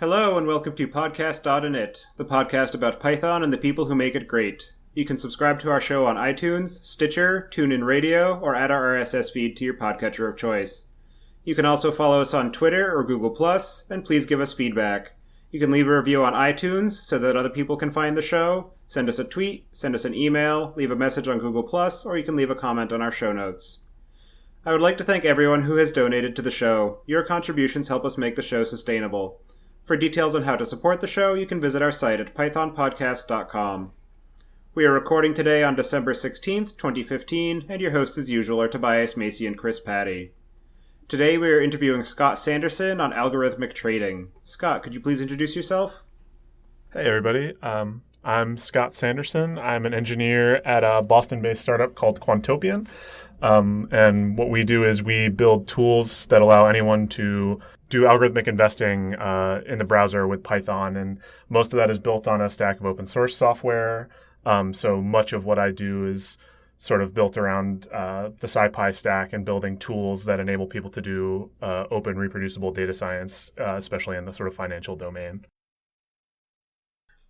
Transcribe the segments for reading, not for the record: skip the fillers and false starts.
Hello and welcome to Podcast.init, the podcast about Python and the people who make it great. You can subscribe to our show on iTunes, Stitcher, TuneIn Radio, or add our RSS feed to your podcatcher of choice. You can also follow us on Twitter or Google+, and please give us feedback. You can leave a review on iTunes so that other people can find the show, send us a tweet, send us an email, leave a message on Google+, or you can leave a comment on our show notes. I would like to thank everyone who has donated to the show. Your contributions help us make the show sustainable. For details on how to support the show, you can visit our site at pythonpodcast.com. We are recording today on December 16th, 2015, and your hosts as usual are Tobias, Macey, and Patti. Today we are interviewing Scott Sanderson on algorithmic trading. Scott, could you please introduce yourself? Hey everybody, I'm Scott Sanderson. I'm an engineer at a Boston-based startup called Quantopian. And what we do is we build tools that allow anyone to do algorithmic investing in the browser with Python. And most of that is built on a stack of open source software. So much of what I do is sort of built around the SciPy stack and building tools that enable people to do open reproducible data science, especially in the sort of financial domain.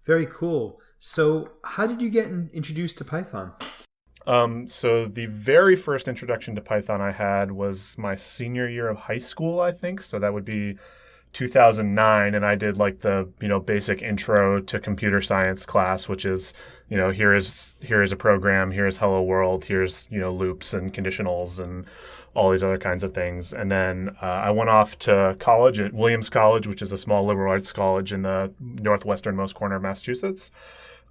Very cool. So how did you get introduced to Python? So the very first introduction to Python I had was my senior year of high school, I think. So that would be 2009. And I did like the, basic intro to computer science class, which is, here is a program, here's hello world, here's, loops and conditionals and all these other kinds of things. And then I went off to college at Williams College, which is a small liberal arts college in the northwesternmost corner of Massachusetts.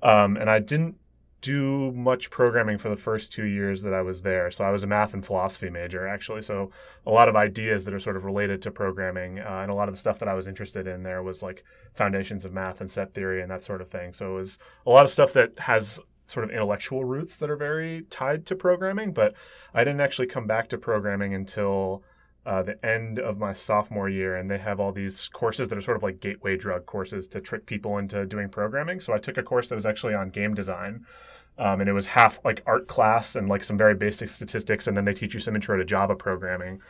And I didn't do much programming for the first 2 years that I was there. So I was a math and philosophy major, actually. So a lot of ideas that are sort of related to programming and a lot of the stuff that I was interested in there was like foundations of math and set theory and that sort of thing. So it was a lot of stuff that has sort of intellectual roots that are very tied to programming, but I didn't actually come back to programming until the end of my sophomore year, and they have all these courses that are sort of like gateway drug courses to trick people into doing programming. So I took a course that was actually on game design, and it was half like art class and like some very basic statistics, and then they teach you some intro to Java programming.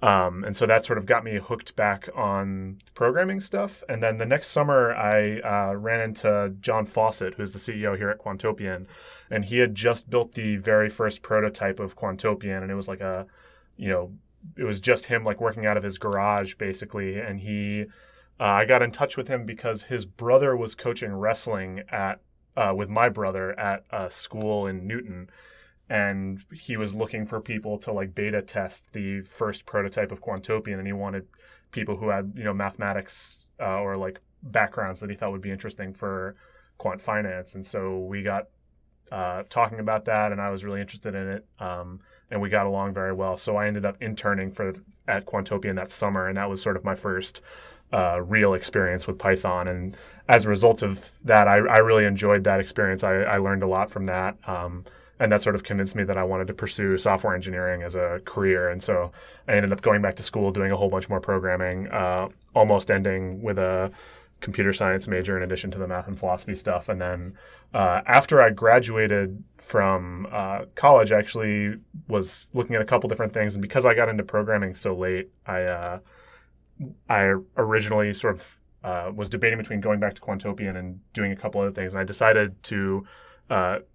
And so that sort of got me hooked back on programming stuff. And then the next summer, I ran into John Fawcett, who's the CEO here at Quantopian, and he had just built the very first prototype of Quantopian, and it was like it was just him like working out of his garage basically. And I got in touch with him because his brother was coaching wrestling with my brother at a school in Newton. And he was looking for people to like beta test the first prototype of Quantopian. And he wanted people who had, mathematics or like backgrounds that he thought would be interesting for quant finance. And so we got talking about that, and I was really interested in it. And we got along very well. So I ended up interning at Quantopian that summer, and that was sort of my first real experience with Python. And as a result of that, I really enjoyed that experience. I learned a lot from that. And that sort of convinced me that I wanted to pursue software engineering as a career. And so I ended up going back to school, doing a whole bunch more programming, almost ending with a computer science major in addition to the math and philosophy stuff. And then after I graduated from college, I actually was looking at a couple different things. And because I got into programming so late, I originally sort of was debating between going back to Quantopian and doing a couple other things. And I decided to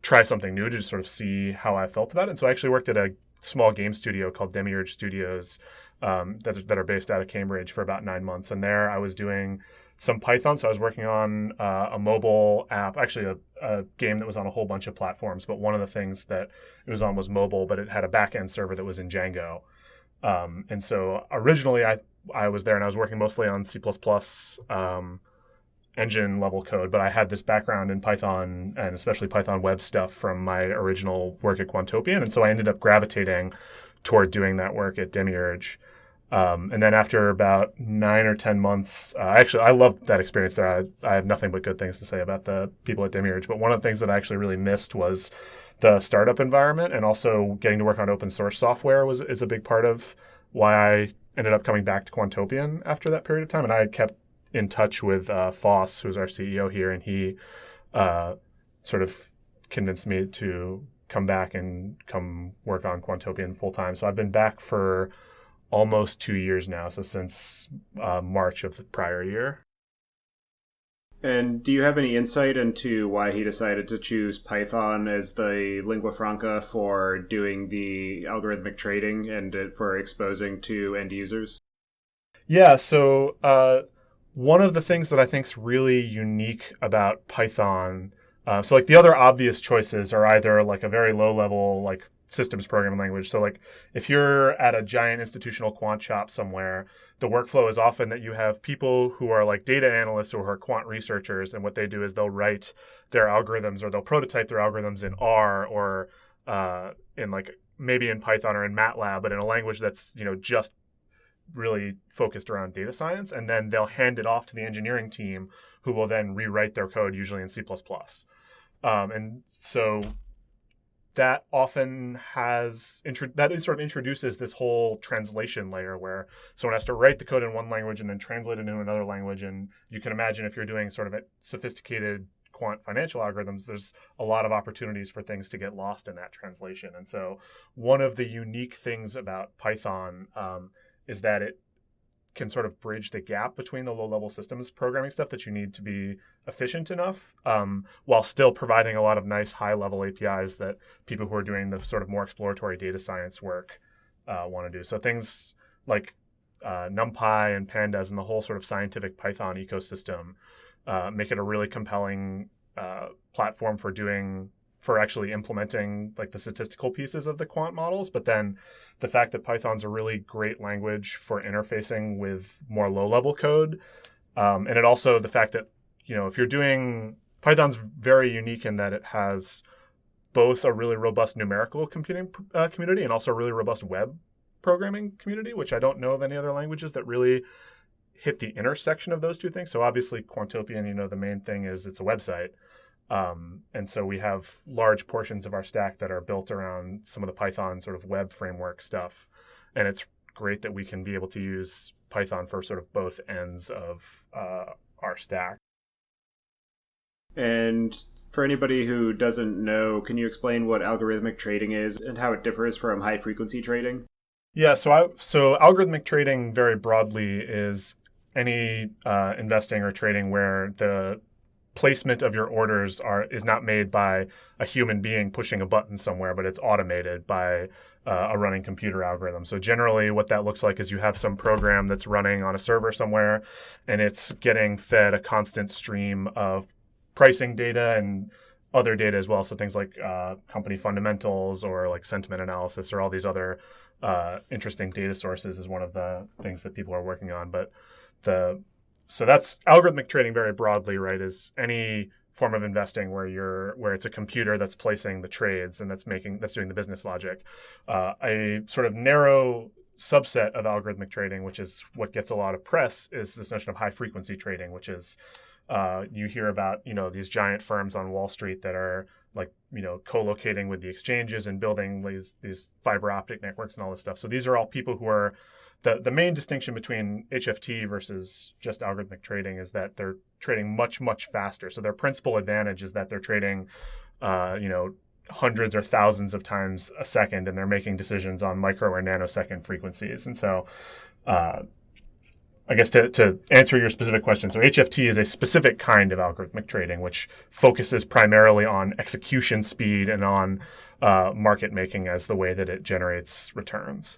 try something new to just sort of see how I felt about it. And so I actually worked at a small game studio called Demiurge Studios that are based out of Cambridge for about 9 months. And there I was doing some Python. So I was working on a mobile app, actually a game that was on a whole bunch of platforms. But one of the things that it was on was mobile, but it had a back-end server that was in Django. And so originally I was there and I was working mostly on C++ engine level code, but I had this background in Python and especially Python web stuff from my original work at Quantopian. And so I ended up gravitating toward doing that work at Demiurge. And then after about 9 or 10 months, actually, I loved that experience there. I have nothing but good things to say about the people at Demiurge. But one of the things that I actually really missed was the startup environment, and also getting to work on open source software is a big part of why I ended up coming back to Quantopian after that period of time. And I kept in touch with Foss, who's our CEO here, and he sort of convinced me to come back and come work on Quantopian full time. So I've been back for almost 2 years now, so since March of the prior year. And do you have any insight into why he decided to choose Python as the lingua franca for doing the algorithmic trading and for exposing to end users? Yeah, so one of the things that I think is really unique about Python, so like the other obvious choices are either like a very low level like systems programming language. So like if you're at a giant institutional quant shop somewhere, the workflow is often that you have people who are like data analysts or who are quant researchers, and what they do is they'll write their algorithms or they'll prototype their algorithms in R or in like maybe in Python or in MATLAB, but in a language that's just really focused around data science, and then they'll hand it off to the engineering team who will then rewrite their code usually in C++. And so that often sort of introduces this whole translation layer where someone has to write the code in one language and then translate it into another language. And you can imagine if you're doing sort of a sophisticated quant financial algorithms, there's a lot of opportunities for things to get lost in that translation. And so one of the unique things about Python is that it can sort of bridge the gap between the low-level systems programming stuff that you need to be efficient enough while still providing a lot of nice high-level APIs that people who are doing the sort of more exploratory data science work want to do. So things like NumPy and Pandas and the whole sort of scientific Python ecosystem make it a really compelling platform for actually implementing like the statistical pieces of the quant models. But then the fact that Python's a really great language for interfacing with more low-level code. And it also, the fact that, if you're doing, Python's very unique in that it has both a really robust numerical computing community and also a really robust web programming community, which I don't know of any other languages that really hit the intersection of those two things. So obviously Quantopian, the main thing is it's a website. And so we have large portions of our stack that are built around some of the Python sort of web framework stuff. And it's great that we can be able to use Python for sort of both ends of our stack. And for anybody who doesn't know, can you explain what algorithmic trading is and how it differs from high-frequency trading? Yeah, so algorithmic trading very broadly is any investing or trading where the placement of your orders is not made by a human being pushing a button somewhere, but it's automated by a running computer algorithm. So generally what that looks like is you have some program that's running on a server somewhere, and it's getting fed a constant stream of pricing data and other data as well. So things like company fundamentals or like sentiment analysis or all these other interesting data sources is one of the things that people are working on. But so that's algorithmic trading very broadly, right? Is any form of investing where it's a computer that's placing the trades and that's doing the business logic. A sort of narrow subset of algorithmic trading, which is what gets a lot of press, is this notion of high frequency trading, which is you hear about these giant firms on Wall Street that are like co-locating with the exchanges and building these fiber optic networks and all this stuff. So these are all people who are the main distinction between HFT versus just algorithmic trading is that they're trading much, much faster. So their principal advantage is that they're trading, hundreds or thousands of times a second, and they're making decisions on micro or nanosecond frequencies. And so I guess to answer your specific question, so HFT is a specific kind of algorithmic trading, which focuses primarily on execution speed and on market making as the way that it generates returns.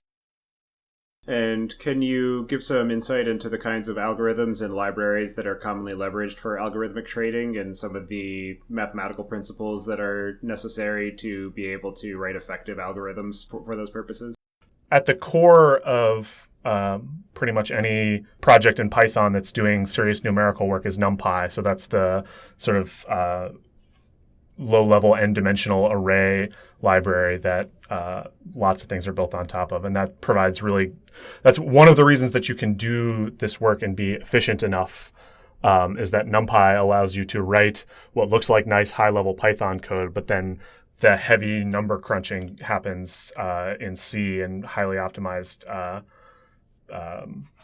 And can you give some insight into the kinds of algorithms and libraries that are commonly leveraged for algorithmic trading and some of the mathematical principles that are necessary to be able to write effective algorithms for those purposes? At the core of pretty much any project in Python that's doing serious numerical work is NumPy. So that's the sort of low-level n-dimensional array library that lots of things are built on top of. And that provides that's one of the reasons that you can do this work and be efficient enough is that NumPy allows you to write what looks like nice high-level Python code, but then the heavy number crunching happens in C and highly optimized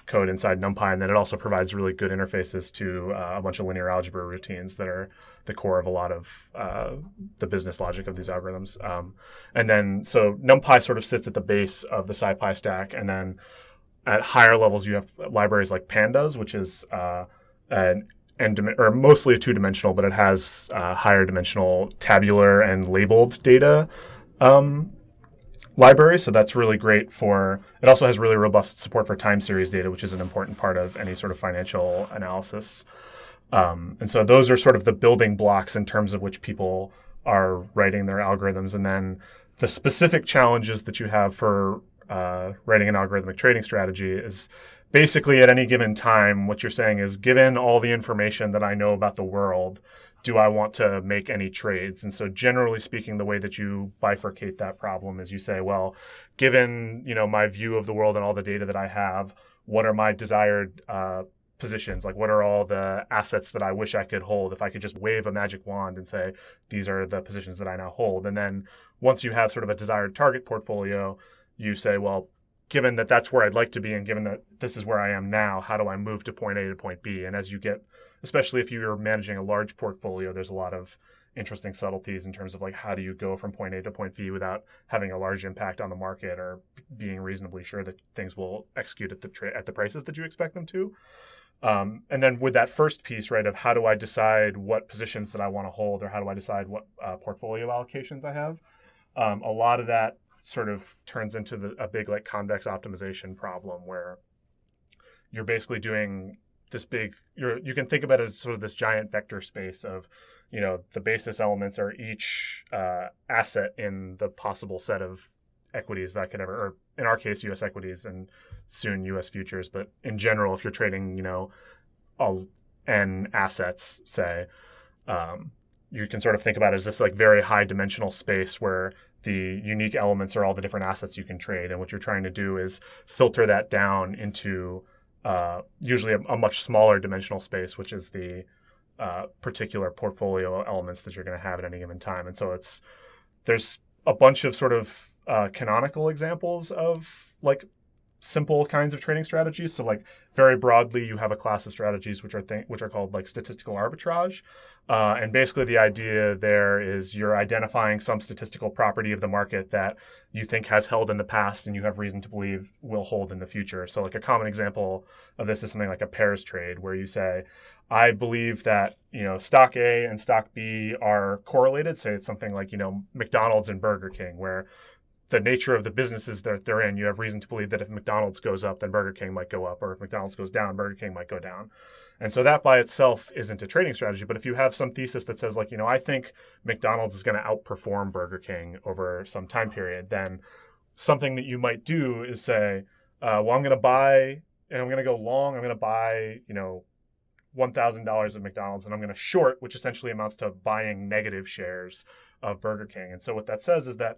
code inside NumPy. And then it also provides really good interfaces to a bunch of linear algebra routines that are the core of a lot of the business logic of these algorithms. And then, so NumPy sort of sits at the base of the SciPy stack. And then at higher levels, you have libraries like Pandas, which is an or mostly a two-dimensional, but it has higher dimensional tabular and labeled data library. So that's really great it also has really robust support for time series data, which is an important part of any sort of financial analysis. And so those are sort of the building blocks in terms of which people are writing their algorithms. And then the specific challenges that you have for writing an algorithmic trading strategy is basically at any given time, what you're saying is, given all the information that I know about the world, do I want to make any trades? And so generally speaking, the way that you bifurcate that problem is you say, well, given, my view of the world and all the data that I have, what are my desired positions? Like, what are all the assets that I wish I could hold if I could just wave a magic wand and say, these are the positions that I now hold? And then once you have sort of a desired target portfolio, you say, well, given that that's where I'd like to be and given that this is where I am now, how do I move to point A to point B? And as you get, especially if you're managing a large portfolio, there's a lot of interesting subtleties in terms of like, how do you go from point A to point B without having a large impact on the market or being reasonably sure that things will execute at the prices that you expect them to. And then with that first piece, right, of how do I decide what positions that I want to hold, or how do I decide what portfolio allocations I have, a lot of that sort of turns into a big like convex optimization problem where you're basically doing this big, you can think about it as sort of this giant vector space of, the basis elements are each asset in the possible set of equities that could ever, or in our case, U.S. equities and soon U.S. futures. But in general, if you're trading, N assets, say, you can sort of think about it as this like very high dimensional space where the unique elements are all the different assets you can trade. And what you're trying to do is filter that down into usually a much smaller dimensional space, which is the particular portfolio elements that you're going to have at any given time. And so there's a bunch of sort of canonical examples of like simple kinds of trading strategies. So like very broadly, you have a class of strategies which are called like statistical arbitrage. And basically the idea there is you're identifying some statistical property of the market that you think has held in the past and you have reason to believe will hold in the future. So like a common example of this is something like a pairs trade where you say, I believe that, stock A and stock B are correlated. Say it's something like, McDonald's and Burger King, where the nature of the businesses that they're in, you have reason to believe that if McDonald's goes up, then Burger King might go up, or if McDonald's goes down, Burger King might go down. And so that by itself isn't a trading strategy. But if you have some thesis that says like, I think McDonald's is going to outperform Burger King over some time period, then something that you might do is say, well, I'm going to buy, and I'm going to go long, I'm going to buy, $1,000 of McDonald's, and I'm going to short, which essentially amounts to buying negative shares of Burger King. And so what that says is that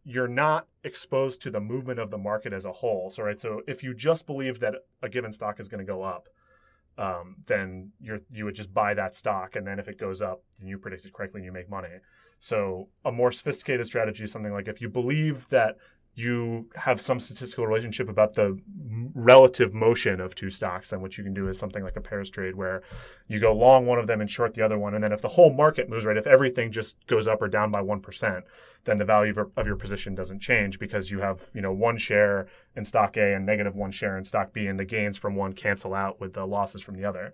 you're not exposed to the movement of the market as a whole. So, right, so if you just believe that a given stock is going to go up, then you would just buy that stock, and then if it goes up, and you predict it correctly, and you make money. So a more sophisticated strategy is something like if you believe that you have some statistical relationship about the relative motion of two stocks, then what you can do is something like a pairs trade where you go long one of them and short the other one. And then if the whole market moves, right, if everything just goes up or down by 1%, then the value of your position doesn't change because you have, one share in stock A and negative one share in stock B, and the gains from one cancel out with the losses from the other.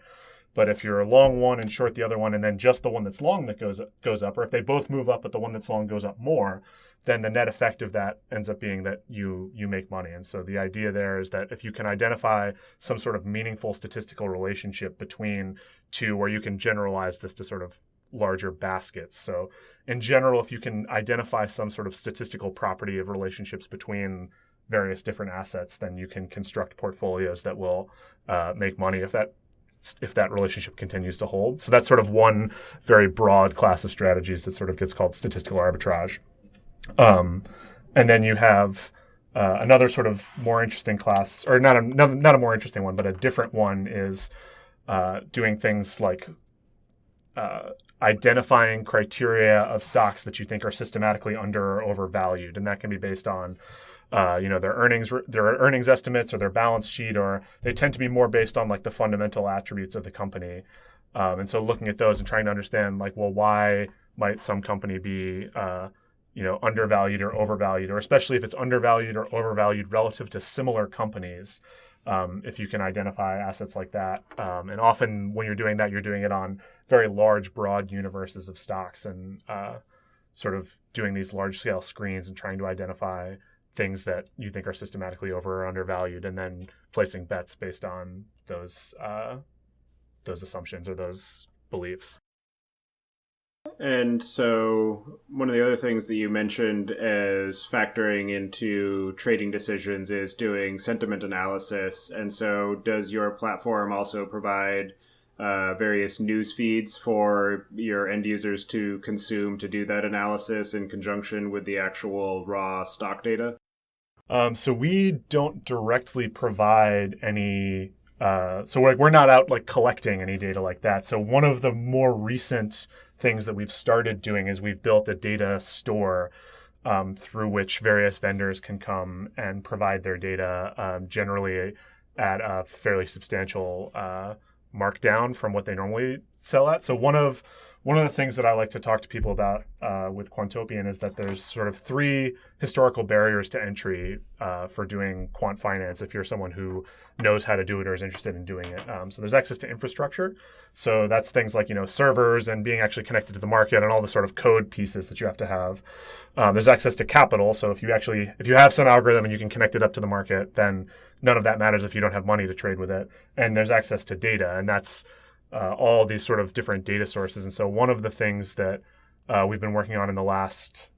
But if you're long one and short the other one, and then just the one that's long that goes up, or if they both move up but the one that's long goes up more, then the net effect of that ends up being that you make money. And so the idea there is that if you can identify some sort of meaningful statistical relationship between two, where you can generalize this to sort of larger baskets. So in general, if you can identify some sort of statistical property of relationships between various different assets, then you can construct portfolios that will make money if that relationship continues to hold. So that's sort of one very broad class of strategies that sort of gets called statistical arbitrage. And then you have another sort of more interesting class, or not a more interesting one, but a different one is doing things like identifying criteria of stocks that you think are systematically under or overvalued, and that can be based on their earnings estimates or their balance sheet, or they tend to be more based on like the fundamental attributes of the company. And so looking at those and trying to understand like, well, why might some company be undervalued or overvalued, or especially if it's undervalued or overvalued relative to similar companies, if you can identify assets like that. And often when you're doing that, you're doing it on very large, broad universes of stocks and sort of doing these large-scale screens and trying to identify things that you think are systematically over or undervalued, and then placing bets based on those assumptions or those beliefs. And so one of the other things that you mentioned as factoring into trading decisions is doing sentiment analysis. And so does your platform also provide various news feeds for your end users to consume to do that analysis in conjunction with the actual raw stock data? So we don't directly provide any. So we're not out like collecting any data like that. So one of the more recent things that we've started doing is we've built a data store through which various vendors can come and provide their data, generally at a fairly substantial markdown from what they normally sell at. So one of the things that I like to talk to people about with Quantopian is that there's sort of 3 historical barriers to entry for doing quant finance if you're someone who knows how to do it or is interested in doing it. So there's access to infrastructure. So that's things like, servers and being actually connected to the market and all the sort of code pieces that you have to have. There's access to capital. So if you have some algorithm and you can connect it up to the market, then none of that matters if you don't have money to trade with it. And there's access to data, and that's all these sort of different data sources. And so one of the things that we've been working on in the last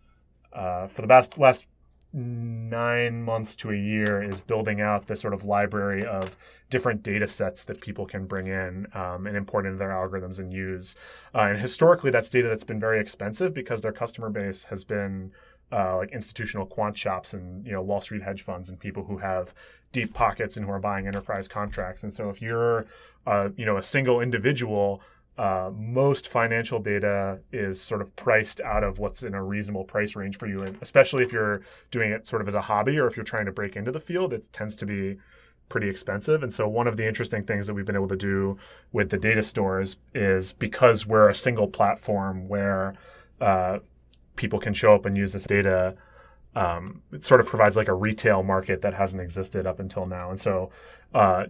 9 months to a year is building out this sort of library of different data sets that people can bring in and import into their algorithms and use. And historically, that's data that's been very expensive because their customer base has been like institutional quant shops and Wall Street hedge funds and people who have deep pockets and who are buying enterprise contracts. And so if you're a single individual, most financial data is sort of priced out of what's in a reasonable price range for you, and especially if you're doing it sort of as a hobby or if you're trying to break into the field, it tends to be pretty expensive. And so one of the interesting things that we've been able to do with the data stores is because we're a single platform where people can show up and use this data, it sort of provides like a retail market that hasn't existed up until now. And so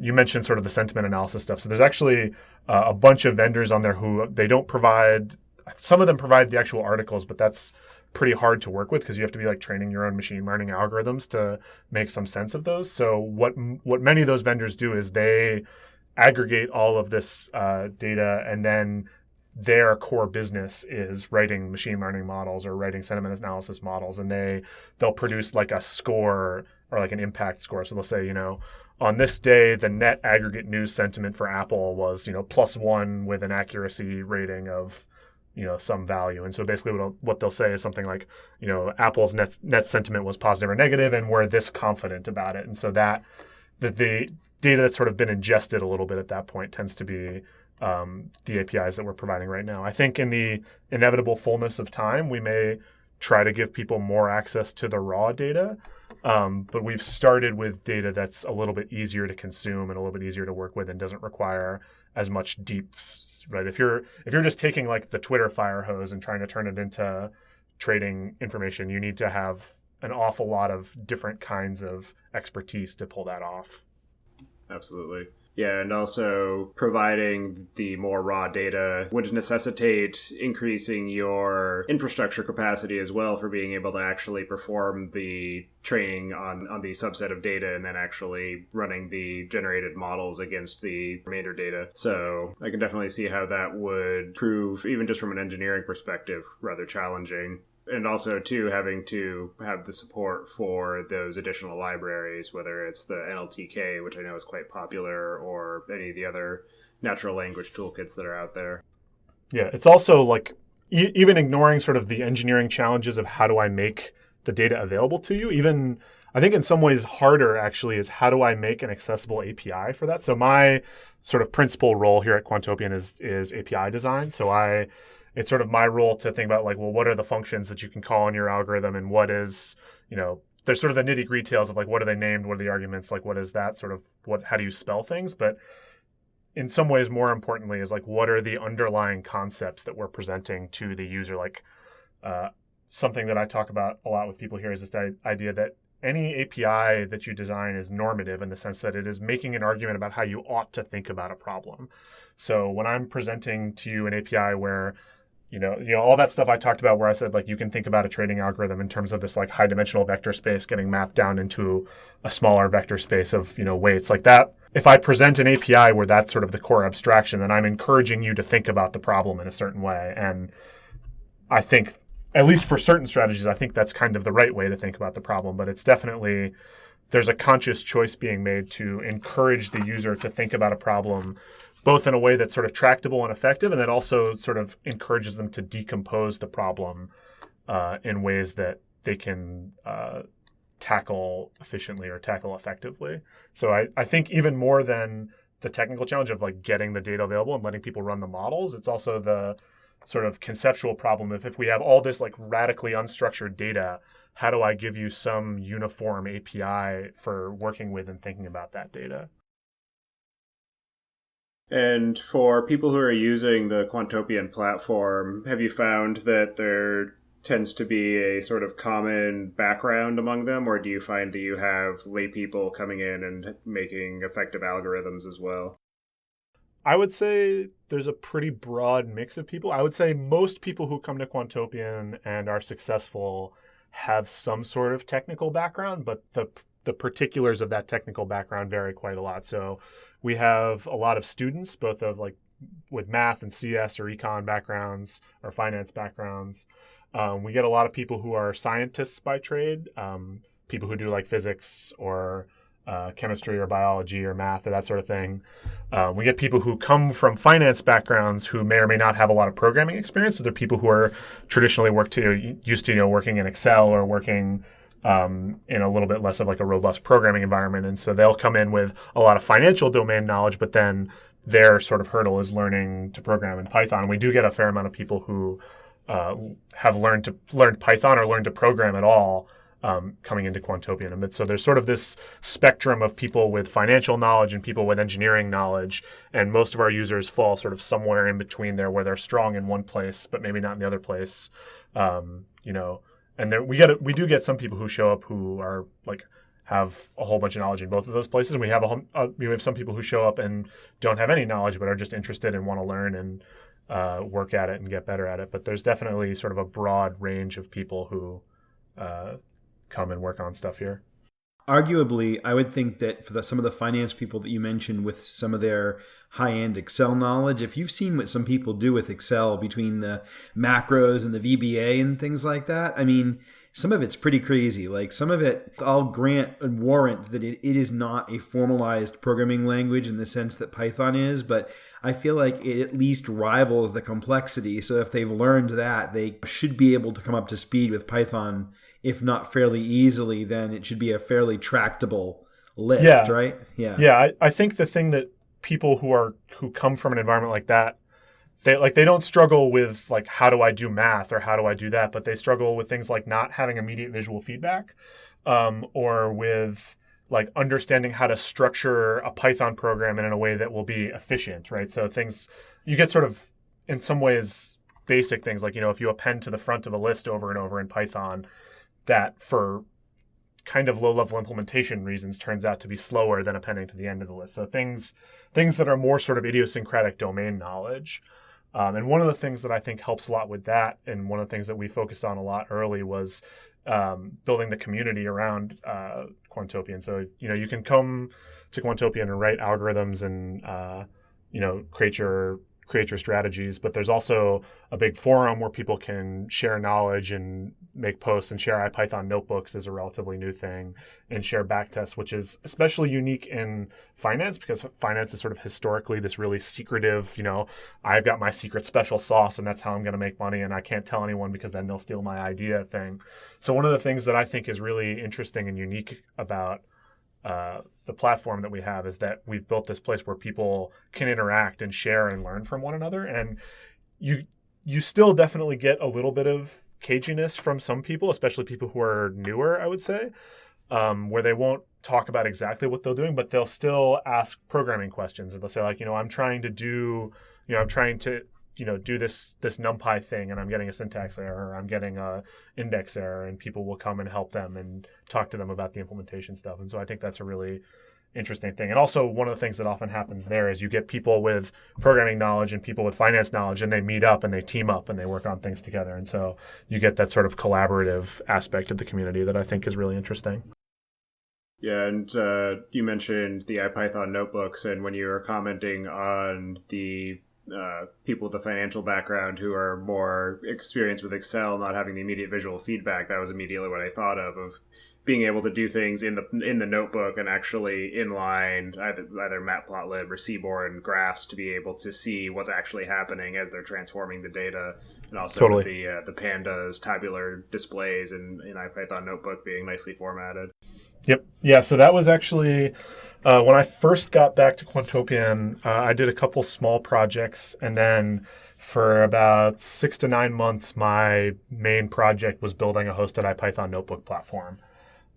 you mentioned sort of the sentiment analysis stuff. So there's actually a bunch of vendors on there who they don't provide. Some of them provide the actual articles, but that's pretty hard to work with because you have to be like training your own machine learning algorithms to make some sense of those. So what many of those vendors do is they aggregate all of this data, and then their core business is writing machine learning models or writing sentiment analysis models, and they'll produce like a score or like an impact score. So they'll say, on this day, the net aggregate news sentiment for Apple was, +1 with an accuracy rating of, some value. And so basically what they'll say is something like, Apple's net sentiment was positive or negative, and we're this confident about it. And so that the data that's sort of been ingested a little bit at that point tends to be the APIs that we're providing right now. I think in the inevitable fullness of time, we may try to give people more access to the raw data, but we've started with data that's a little bit easier to consume and a little bit easier to work with and doesn't require as much deep, right? If you're just taking like the Twitter fire hose and trying to turn it into trading information, you need to have an awful lot of different kinds of expertise to pull that off. Absolutely. Yeah, and also providing the more raw data would necessitate increasing your infrastructure capacity as well for being able to actually perform the training on the subset of data and then actually running the generated models against the remainder data. So I can definitely see how that would prove, even just from an engineering perspective, rather challenging. And also, too, having to have the support for those additional libraries, whether it's the NLTK, which I know is quite popular, or any of the other natural language toolkits that are out there. Yeah, it's also like, even ignoring sort of the engineering challenges of how do I make the data available to you, even I think in some ways harder actually is how do I make an accessible API for that? So my sort of principal role here at Quantopian is API design. So it's sort of my role to think about like, well, what are the functions that you can call in your algorithm, and what is, there's sort of the nitty-gritty details of like, what are they named, what are the arguments, like what is that sort of, how do you spell things? But in some ways, more importantly, is like, what are the underlying concepts that we're presenting to the user? Like something that I talk about a lot with people here is this idea that any API that you design is normative in the sense that it is making an argument about how you ought to think about a problem. So when I'm presenting to you an API where, all that stuff I talked about where I said, like, you can think about a trading algorithm in terms of this like high dimensional vector space getting mapped down into a smaller vector space of, weights like that. If I present an API where that's sort of the core abstraction, then I'm encouraging you to think about the problem in a certain way. And I think, at least for certain strategies, I think that's kind of the right way to think about the problem. But it's definitely, there's a conscious choice being made to encourage the user to think about a problem both in a way that's sort of tractable and effective, and that also sort of encourages them to decompose the problem in ways that they can tackle efficiently or tackle effectively. So I think even more than the technical challenge of like getting the data available and letting people run the models, it's also the sort of conceptual problem of if we have all this like radically unstructured data, how do I give you some uniform API for working with and thinking about that data? And for people who are using the Quantopian platform, have you found that there tends to be a sort of common background among them, or do you find that you have lay people coming in and making effective algorithms as well? I would say there's a pretty broad mix of people. I would say most people who come to Quantopian and are successful have some sort of technical background, but the particulars of that technical background vary quite a lot. So we have a lot of students, both of like with math and CS or econ backgrounds or finance backgrounds. We get a lot of people who are scientists by trade, people who do like physics or chemistry or biology or math or that sort of thing. We get people who come from finance backgrounds who may or may not have a lot of programming experience. So they're people who are traditionally used to working in Excel or working in a little bit less of like a robust programming environment. And so they'll come in with a lot of financial domain knowledge, but then their sort of hurdle is learning to program in Python. And we do get a fair amount of people who have learned Python or learned to program at all coming into Quantopian. And so there's sort of this spectrum of people with financial knowledge and people with engineering knowledge. And most of our users fall sort of somewhere in between there where they're strong in one place, but maybe not in the other place. And there, we do get some people who show up who are like have a whole bunch of knowledge in both of those places. And we have some people who show up and don't have any knowledge but are just interested and want to learn and work at it and get better at it. But there's definitely sort of a broad range of people who come and work on stuff here. Arguably, I would think that for some of the finance people that you mentioned with some of their high-end Excel knowledge, if you've seen what some people do with Excel between the macros and the VBA and things like that, I mean, some of it's pretty crazy. Like some of it, I'll grant and warrant that it is not a formalized programming language in the sense that Python is, but I feel like it at least rivals the complexity. So if they've learned that, they should be able to come up to speed with Python. If not fairly easily, then it should be a fairly tractable lift, right? Yeah. I think the thing that people who come from an environment like that, they don't struggle with like how do I do math or how do I do that, but they struggle with things like not having immediate visual feedback, or with like understanding how to structure a Python program in a way that will be efficient, right? So things you get sort of in some ways basic things like if you append to the front of a list over and over in Python, that for kind of low-level implementation reasons turns out to be slower than appending to the end of the list. So things that are more sort of idiosyncratic domain knowledge. And one of the things that I think helps a lot with that, and one of the things that we focused on a lot early was building the community around Quantopian. So, you can come to Quantopian and write algorithms and, create your strategies, but there's also a big forum where people can share knowledge and make posts and share IPython notebooks is a relatively new thing, and share backtests, which is especially unique in finance because finance is sort of historically this really secretive, I've got my secret special sauce and that's how I'm going to make money and I can't tell anyone because then they'll steal my idea thing. So one of the things that I think is really interesting and unique about the platform that we have is that we've built this place where people can interact and share and learn from one another. And you still definitely get a little bit of caginess from some people, especially people who are newer, I would say, where they won't talk about exactly what they're doing, but they'll still ask programming questions. And they'll say like, I'm trying to do this NumPy thing and I'm getting a syntax error, or I'm getting a index error, and people will come and help them and talk to them about the implementation stuff. And so I think that's a really interesting thing. And also one of the things that often happens there is you get people with programming knowledge and people with finance knowledge, and they meet up and they team up and they work on things together. And so you get that sort of collaborative aspect of the community that I think is really interesting. Yeah, and you mentioned the IPython notebooks, and when you were commenting on the people with a financial background who are more experienced with Excel, not having the immediate visual feedback, that was immediately what I thought of being able to do things in the notebook and actually inline either Matplotlib or Seaborn graphs to be able to see what's actually happening as they're transforming the data, and also Totally. the pandas tabular displays in IPython notebook being nicely formatted. Yep. Yeah, so that was actually when I first got back to Quantopian, I did a couple small projects, and then for about 6 to 9 months, my main project was building a hosted IPython notebook platform.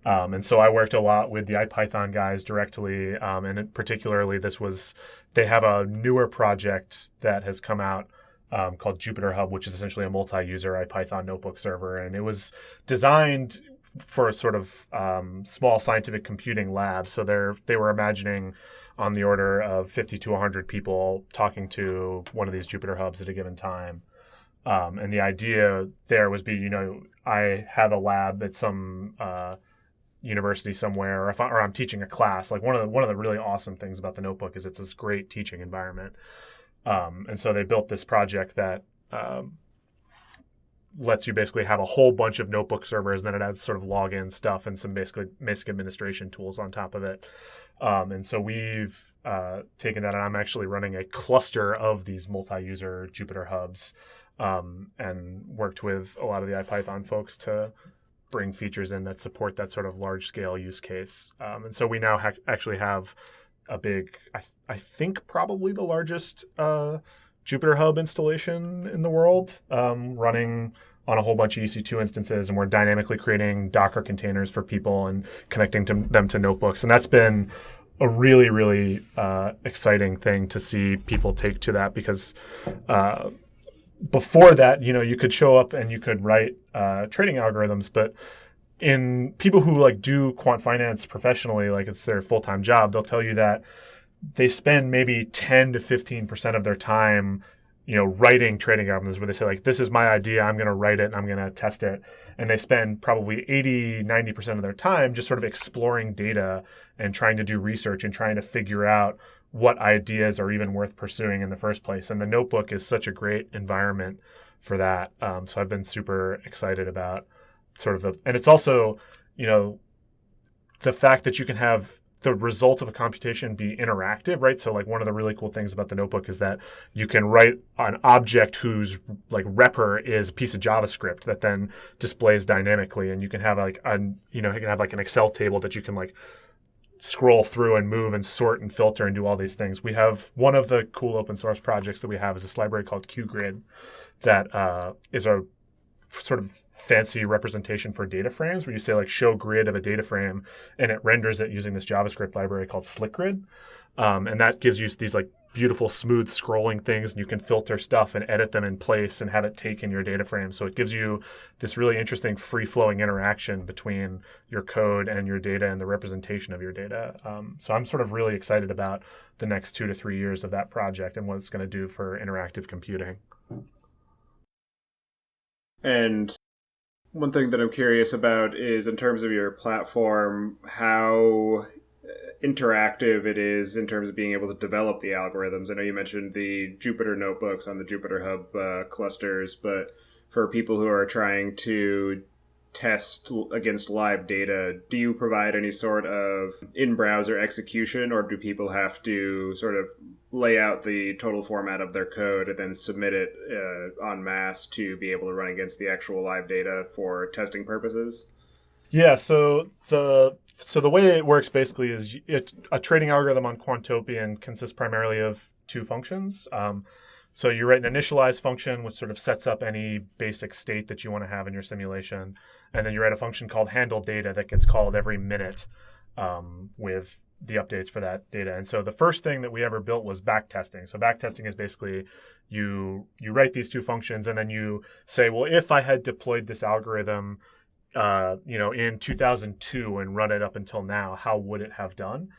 And so I worked a lot with the IPython guys directly, and particularly they have a newer project that has come out called Jupyter Hub, which is essentially a multi-user IPython notebook server. And it was designed for a sort of small scientific computing lab. So they were imagining on the order of 50 to 100 people talking to one of these Jupyter Hubs at a given time. And the idea there was I have a lab at some university somewhere, or I'm teaching a class. Like one of the really awesome things about the notebook is it's this great teaching environment. And so they built this project that lets you basically have a whole bunch of notebook servers. Then it adds sort of login stuff and some basic administration tools on top of it. And so we've taken that, and I'm actually running a cluster of these multi-user Jupyter Hubs, and worked with a lot of the IPython folks to bring features in that support that sort of large-scale use case. And so we now actually have a big, I think probably the largest Jupyter Hub installation in the world, running on a whole bunch of EC2 instances, and we're dynamically creating Docker containers for people and connecting them to notebooks. And that's been a really, really exciting thing to see people take to that, because before that, you could show up and you could write trading algorithms, but in people who do quant finance professionally, like it's their full-time job, they'll tell you that they spend maybe 10 to 15% of their time, writing trading algorithms, where they say, this is my idea, I'm going to write it and I'm going to test it. And they spend probably 80, 90% of their time just sort of exploring data and trying to do research and trying to figure out what ideas are even worth pursuing in the first place. And the notebook is such a great environment for that. So I've been super excited about and it's also, the fact that you can have the result of a computation be interactive, right? So one of the really cool things about the notebook is that you can write an object whose repr is a piece of JavaScript that then displays dynamically, and you can have an Excel table that you can scroll through and move and sort and filter and do all these things. We have one of the cool open source projects that we have is this library called QGrid that is a sort of fancy representation for data frames, where you say show grid of a data frame, and it renders it using this JavaScript library called SlickGrid. And that gives you these beautiful smooth scrolling things, and you can filter stuff and edit them in place and have it take in your data frame. So it gives you this really interesting free-flowing interaction between your code and your data and the representation of your data. So I'm sort of really excited about the next 2 to 3 years of that project and what it's going to do for interactive computing. And one thing that I'm curious about is, in terms of your platform, how interactive it is in terms of being able to develop the algorithms. I know you mentioned the Jupyter notebooks on the Jupyter Hub clusters, but for people who are trying to test against live data, do you provide any sort of in-browser execution, or do people have to sort of lay out the total format of their code and then submit it en masse to be able to run against the actual live data for testing purposes? Yeah, so the way it works basically is a trading algorithm on Quantopian consists primarily of 2 functions. So you write an initialize function, which sort of sets up any basic state that you want to have in your simulation. And then you write a function called handle data that gets called every minute with the updates for that data. And so the first thing that we ever built was backtesting. So backtesting is basically you write these two functions and then you say, well, if I had deployed this algorithm, in 2002 and run it up until now, how would it have done?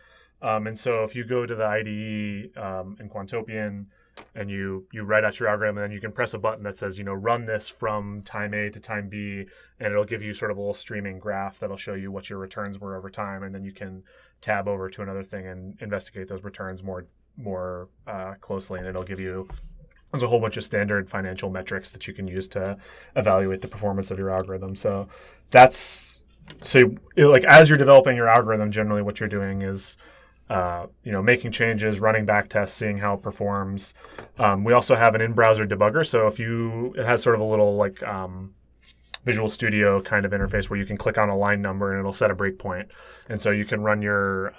And so if you go to the IDE in Quantopian and you write out your algorithm, and then you can press a button that says, run this from time A to time B, and it'll give you sort of a little streaming graph that'll show you what your returns were over time. And then you can tab over to another thing and investigate those returns more closely. And it'll give you, there's a whole bunch of standard financial metrics that you can use to evaluate the performance of your algorithm. So as you're developing your algorithm, generally what you're doing is making changes, running back tests, seeing how it performs. We also have an in-browser debugger. So it has sort of a little Visual Studio kind of interface where you can click on a line number and it'll set a breakpoint. And so you can run your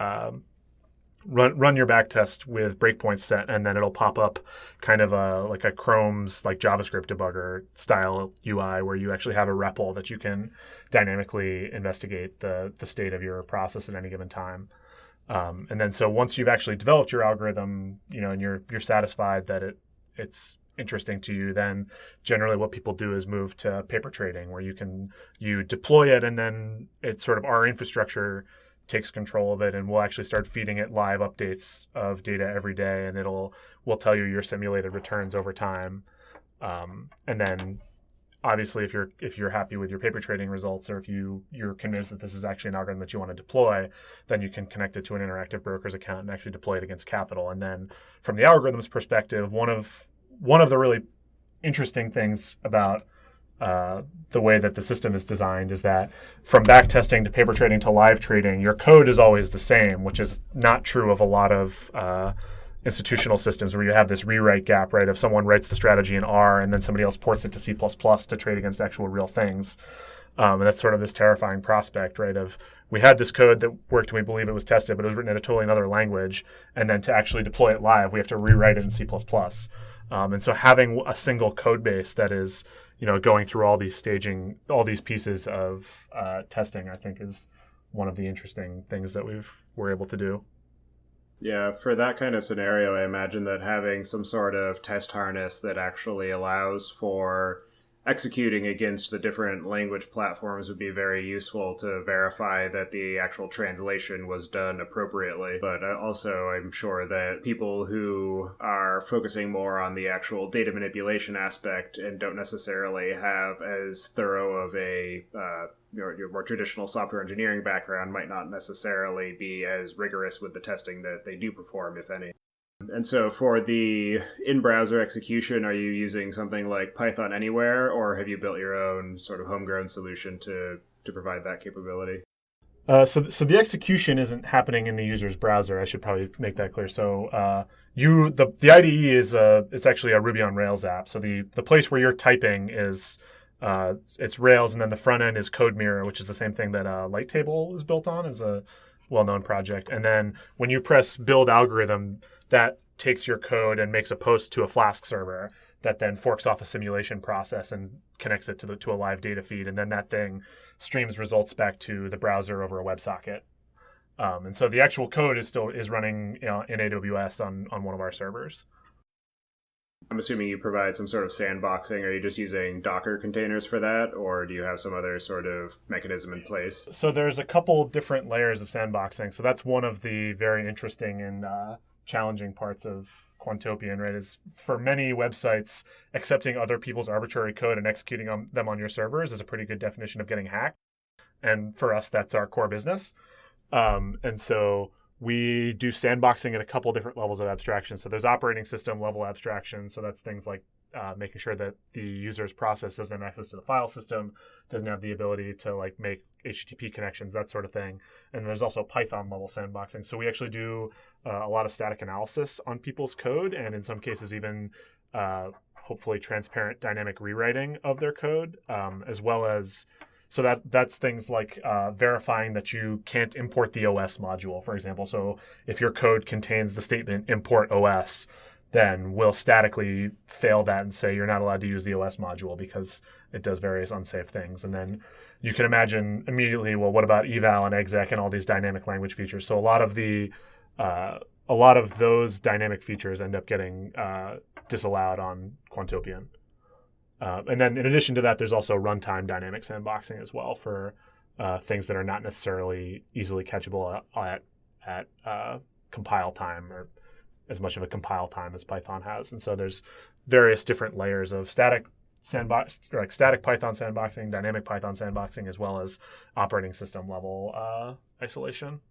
back test with breakpoints set, and then it'll pop up kind of a Chrome's JavaScript debugger style UI where you actually have a REPL that you can dynamically investigate the state of your process at any given time. And then so once you've actually developed your algorithm, and you're satisfied that it's interesting to you, then generally what people do is move to paper trading, where you deploy it, and then it's sort of our infrastructure takes control of it, and we'll actually start feeding it live updates of data every day, and we'll tell you your simulated returns over time. And then obviously if you're happy with your paper trading results, or if you're convinced that this is actually an algorithm that you want to deploy, then you can connect it to an Interactive Brokers account and actually deploy it against capital. And then from the algorithm's perspective, one of the really interesting things about the way that the system is designed is that from back testing to paper trading to live trading, your code is always the same, which is not true of a lot of institutional systems where you have this rewrite gap, right? If someone writes the strategy in R and then somebody else ports it to C++ to trade against actual real things. And that's sort of this terrifying prospect, right? Of we had this code that worked and we believe it was tested, but it was written in a totally another language. And then to actually deploy it live, we have to rewrite it in C++. And so having a single code base that is, going through all these pieces of testing, I think is one of the interesting things that we're able to do. Yeah, for that kind of scenario, I imagine that having some sort of test harness that actually allows for executing against the different language platforms would be very useful to verify that the actual translation was done appropriately. But also, I'm sure that people who are focusing more on the actual data manipulation aspect and don't necessarily have as thorough of a your more traditional software engineering background might not necessarily be as rigorous with the testing that they do perform, if any. And so for the in-browser execution, are you using something like Python Anywhere, or have you built your own sort of homegrown solution to provide that capability? So the execution isn't happening in the user's browser. I should probably make that clear. So the IDE is it's actually a Ruby on Rails app. So the place where you're typing is it's Rails, and then the front end is CodeMirror, which is the same thing that Lighttable is built on, is a well-known project. And then when you press build algorithm, that takes your code and makes a post to a Flask server that then forks off a simulation process and connects it to a live data feed. And then that thing streams results back to the browser over a WebSocket. And so the actual code is running in AWS on one of our servers. I'm assuming you provide some sort of sandboxing. Are you just using Docker containers for that, or do you have some other sort of mechanism in place? So there's a couple different layers of sandboxing. So that's one of the very interesting and challenging parts of Quantopian, right? Is for many websites, accepting other people's arbitrary code and executing them on your servers is a pretty good definition of getting hacked. And for us, that's our core business. And so we do sandboxing at a couple different levels of abstraction. So there's operating system level abstraction. So that's things like making sure that the user's process doesn't have access to the file system, doesn't have the ability to make HTTP connections, that sort of thing. And there's also Python level sandboxing. So we actually do a lot of static analysis on people's code, and in some cases even hopefully transparent dynamic rewriting of their code, as well as so that's things like verifying that you can't import the OS module, for example. So if your code contains the statement import OS, then we'll statically fail that and say you're not allowed to use the OS module because it does various unsafe things. And then you can imagine immediately, well, what about eval and exec and all these dynamic language features? So a lot of those dynamic features end up getting disallowed on Quantopian. And then in addition to that, there's also runtime dynamic sandboxing as well for things that are not necessarily easily catchable at compile time, or as much of a compile time as Python has. And so there's various different layers of static Python sandboxing, dynamic Python sandboxing, as well as operating system level isolation.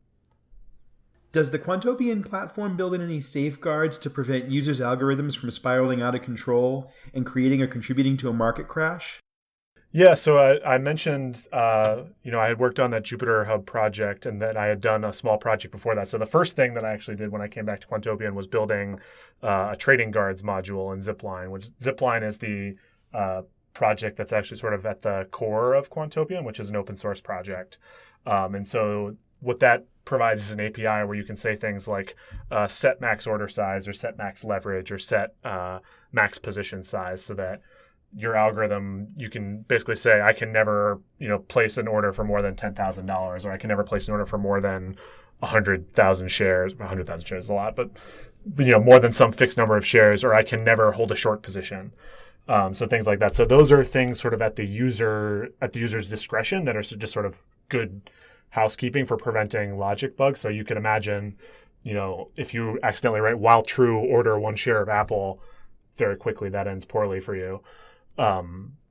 Does the Quantopian platform build in any safeguards to prevent users' algorithms from spiraling out of control and creating or contributing to a market crash? Yeah, so I mentioned, I had worked on that Jupyter Hub project, and that I had done a small project before that. So the first thing that I actually did when I came back to Quantopian was building a trading guards module in Zipline, which Zipline is the project that's actually sort of at the core of Quantopian, which is an open source project. And so what that provides is an API where you can say things like set max order size, or set max leverage, or set max position size, so that your algorithm, you can basically say, I can never, place an order for more than $10,000, or I can never place an order for more than 100,000 shares. 100,000 shares is a lot, but more than some fixed number of shares, or I can never hold a short position. So things like that. So those are things sort of at the user's discretion that are just sort of good housekeeping for preventing logic bugs. So you can imagine, if you accidentally write while true order 1 share of Apple, very quickly that ends poorly for you.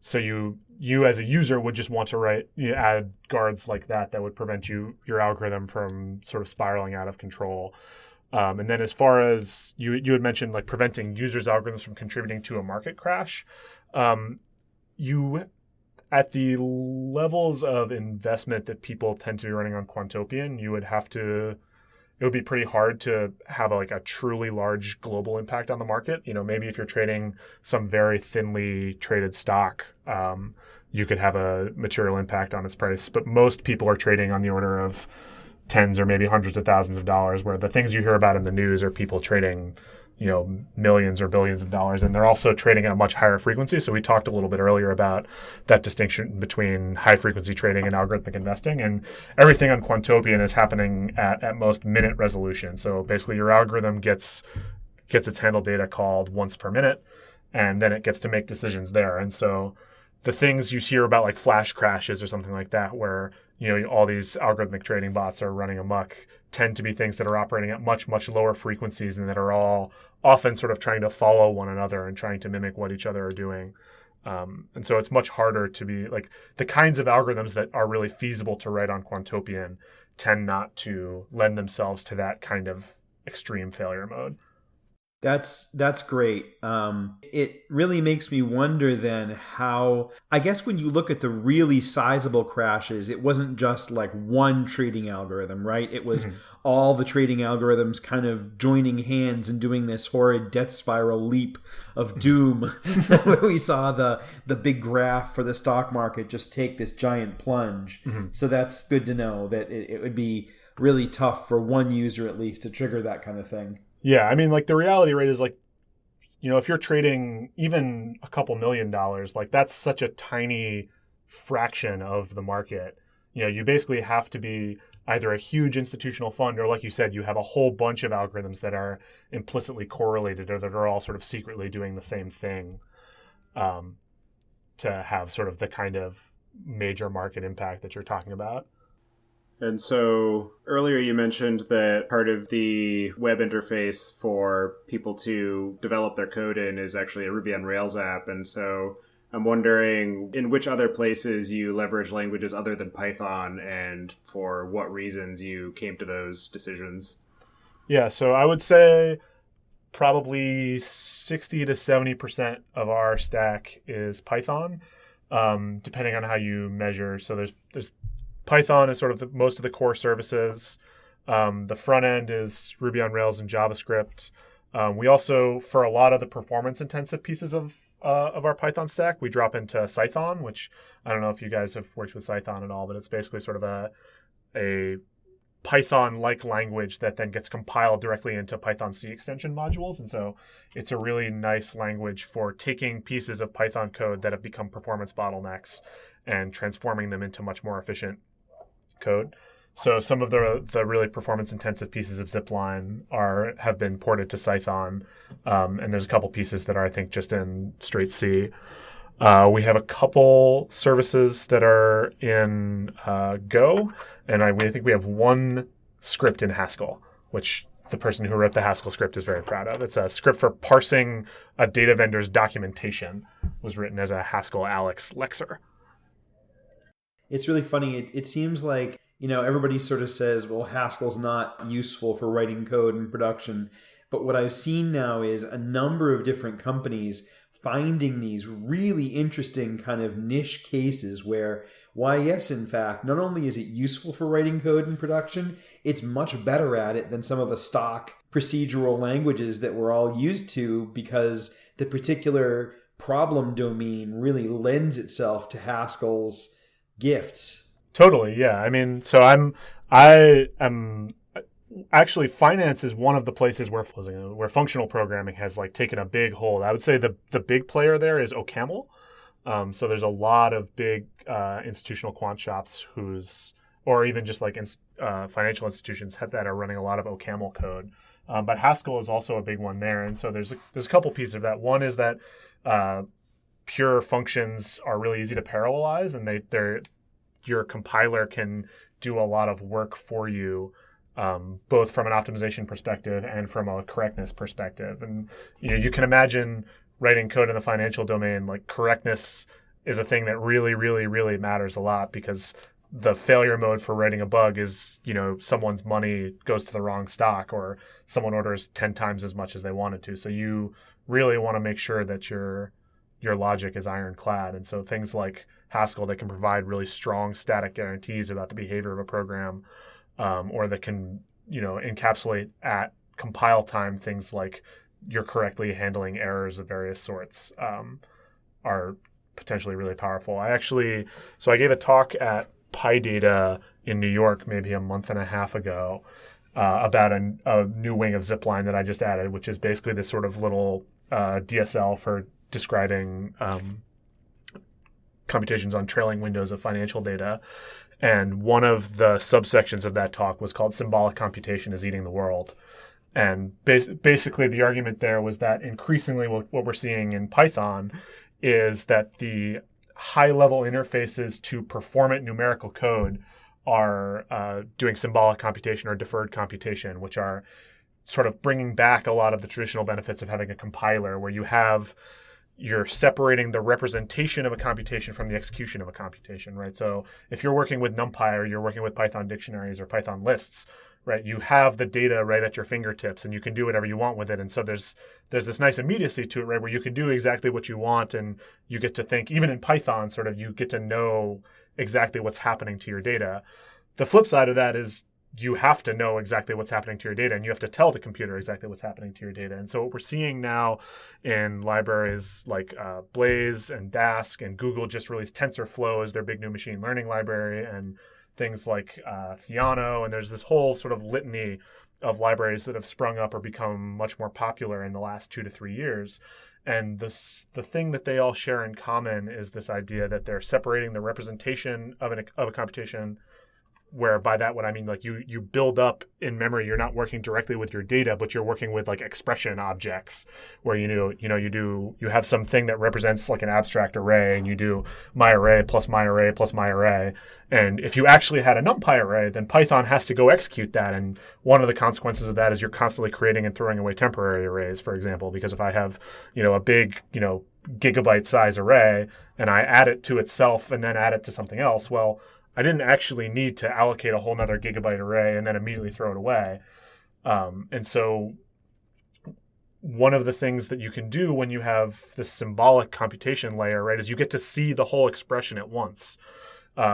So you as a user would just want to add guards like that would prevent your algorithm from sort of spiraling out of control. And then as far as you had mentioned, like preventing users' algorithms from contributing to a market crash, at the levels of investment that people tend to be running on Quantopian, it would be pretty hard to have a truly large global impact on the market. Maybe if you're trading some very thinly traded stock, you could have a material impact on its price. But most people are trading on the order of tens or maybe hundreds of thousands of dollars, where the things you hear about in the news are people trading millions or billions of dollars, and they're also trading at a much higher frequency. So we talked a little bit earlier about that distinction between high frequency trading and algorithmic investing, and everything on Quantopian is happening at most minute resolution. So basically your algorithm gets its handle data called once per minute, and then it gets to make decisions there. And so the things you hear about, like flash crashes or something like that, where all these algorithmic trading bots are running amok, tend to be things that are operating at much, much lower frequencies, and that are all often sort of trying to follow one another and trying to mimic what each other are doing. And so it's much harder to be the kinds of algorithms that are really feasible to write on Quantopian tend not to lend themselves to that kind of extreme failure mode. That's great. It really makes me wonder then how, I guess when you look at the really sizable crashes, it wasn't just like one trading algorithm, right? It was all the trading algorithms kind of joining hands and doing this horrid death spiral leap of doom. Where we saw the big graph for the stock market just take this giant plunge. So that's good to know that it would be really tough for one user at least to trigger that kind of thing. Yeah, I mean, the reality rate is if you're trading even a couple $1 million, that's such a tiny fraction of the market. You basically have to be either a huge institutional fund, or like you said, you have a whole bunch of algorithms that are implicitly correlated, or that are all sort of secretly doing the same thing, to have sort of the kind of major market impact that you're talking about. And so earlier you mentioned that part of the web interface for people to develop their code in is actually a Ruby on Rails app. And so I'm wondering in which other places you leverage languages other than Python, and for what reasons you came to those decisions. Yeah, so I would say probably 60 to 70% of our stack is Python, depending on how you measure. So there's Python is sort of most of the core services. The front end is Ruby on Rails and JavaScript. We also, for a lot of the performance-intensive pieces of our Python stack, we drop into Cython, which I don't know if you guys have worked with Cython at all, but it's basically sort of a Python-like language that then gets compiled directly into Python C extension modules. And so it's a really nice language for taking pieces of Python code that have become performance bottlenecks and transforming them into much more efficient code. So some of the really performance-intensive pieces of Zipline have been ported to Python, and there's a couple pieces that are, I think, just in straight C. We have a couple services that are in Go, and I think we have one script in Haskell, which the person who wrote the Haskell script is very proud of. It's a script for parsing a data vendor's documentation. It was written as a Haskell Alex lexer. It's really funny. It seems like, everybody sort of says, well, Haskell's not useful for writing code in production. But what I've seen now is a number of different companies finding these really interesting kind of niche cases where, why, yes, in fact, not only is it useful for writing code in production, it's much better at it than some of the stock procedural languages that we're all used to, because the particular problem domain really lends itself to Haskell's gifts. Totally, yeah. I mean, so I am actually, finance is one of the places where functional programming has taken a big hold. I would say the big player there is OCaml. So there's a lot of big institutional quant shops or even just financial institutions that are running a lot of OCaml code. But Haskell is also a big one there, and so there's a couple pieces of that. One is that pure functions are really easy to parallelize, and your compiler can do a lot of work for you, both from an optimization perspective and from a correctness perspective. And you can imagine writing code in the financial domain, correctness is a thing that really, really, really matters a lot, because the failure mode for writing a bug is, someone's money goes to the wrong stock, or someone orders 10 times as much as they wanted to. So you really want to make sure that your logic is ironclad. And so things like Haskell that can provide really strong static guarantees about the behavior of a program, or that can, encapsulate at compile time things like you're correctly handling errors of various sorts, are potentially really powerful. I gave a talk at PyData in New York maybe a month and a half ago about a new wing of Zipline that I just added, which is basically this sort of little DSL for describing computations on trailing windows of financial data. And one of the subsections of that talk was called Symbolic Computation is Eating the World. And basically the argument there was that increasingly what we're seeing in Python is that the high-level interfaces to performant numerical code are doing symbolic computation or deferred computation, which are sort of bringing back a lot of the traditional benefits of having a compiler, where you're separating the representation of a computation from the execution of a computation, right? So if you're working with NumPy, or you're working with Python dictionaries or Python lists, right, you have the data right at your fingertips and you can do whatever you want with it. And so there's this nice immediacy to it, right, where you can do exactly what you want, and you get to think, even in Python, sort of you get to know exactly what's happening to your data. The flip side of that is you have to know exactly what's happening to your data, and you have to tell the computer exactly what's happening to your data. And so what we're seeing now in libraries like Blaze and Dask, and Google just released TensorFlow as their big new machine learning library, and things like Theano, and there's this whole sort of litany of libraries that have sprung up or become much more popular in the last 2 to 3 years. And the thing that they all share in common is this idea that they're separating the representation of a computation, where by that what I mean, you build up in memory. You're not working directly with your data, but you're working with expression objects, where you have something that represents an abstract array, and you do my array plus my array plus my array. And if you actually had a NumPy array, then Python has to go execute that. And one of the consequences of that is you're constantly creating and throwing away temporary arrays, for example, because if I have a big gigabyte size array and I add it to itself and then add it to something else, well, I didn't actually need to allocate a whole nother gigabyte array and then immediately throw it away. And so one of the things that you can do when you have this symbolic computation layer, right, is you get to see the whole expression at once,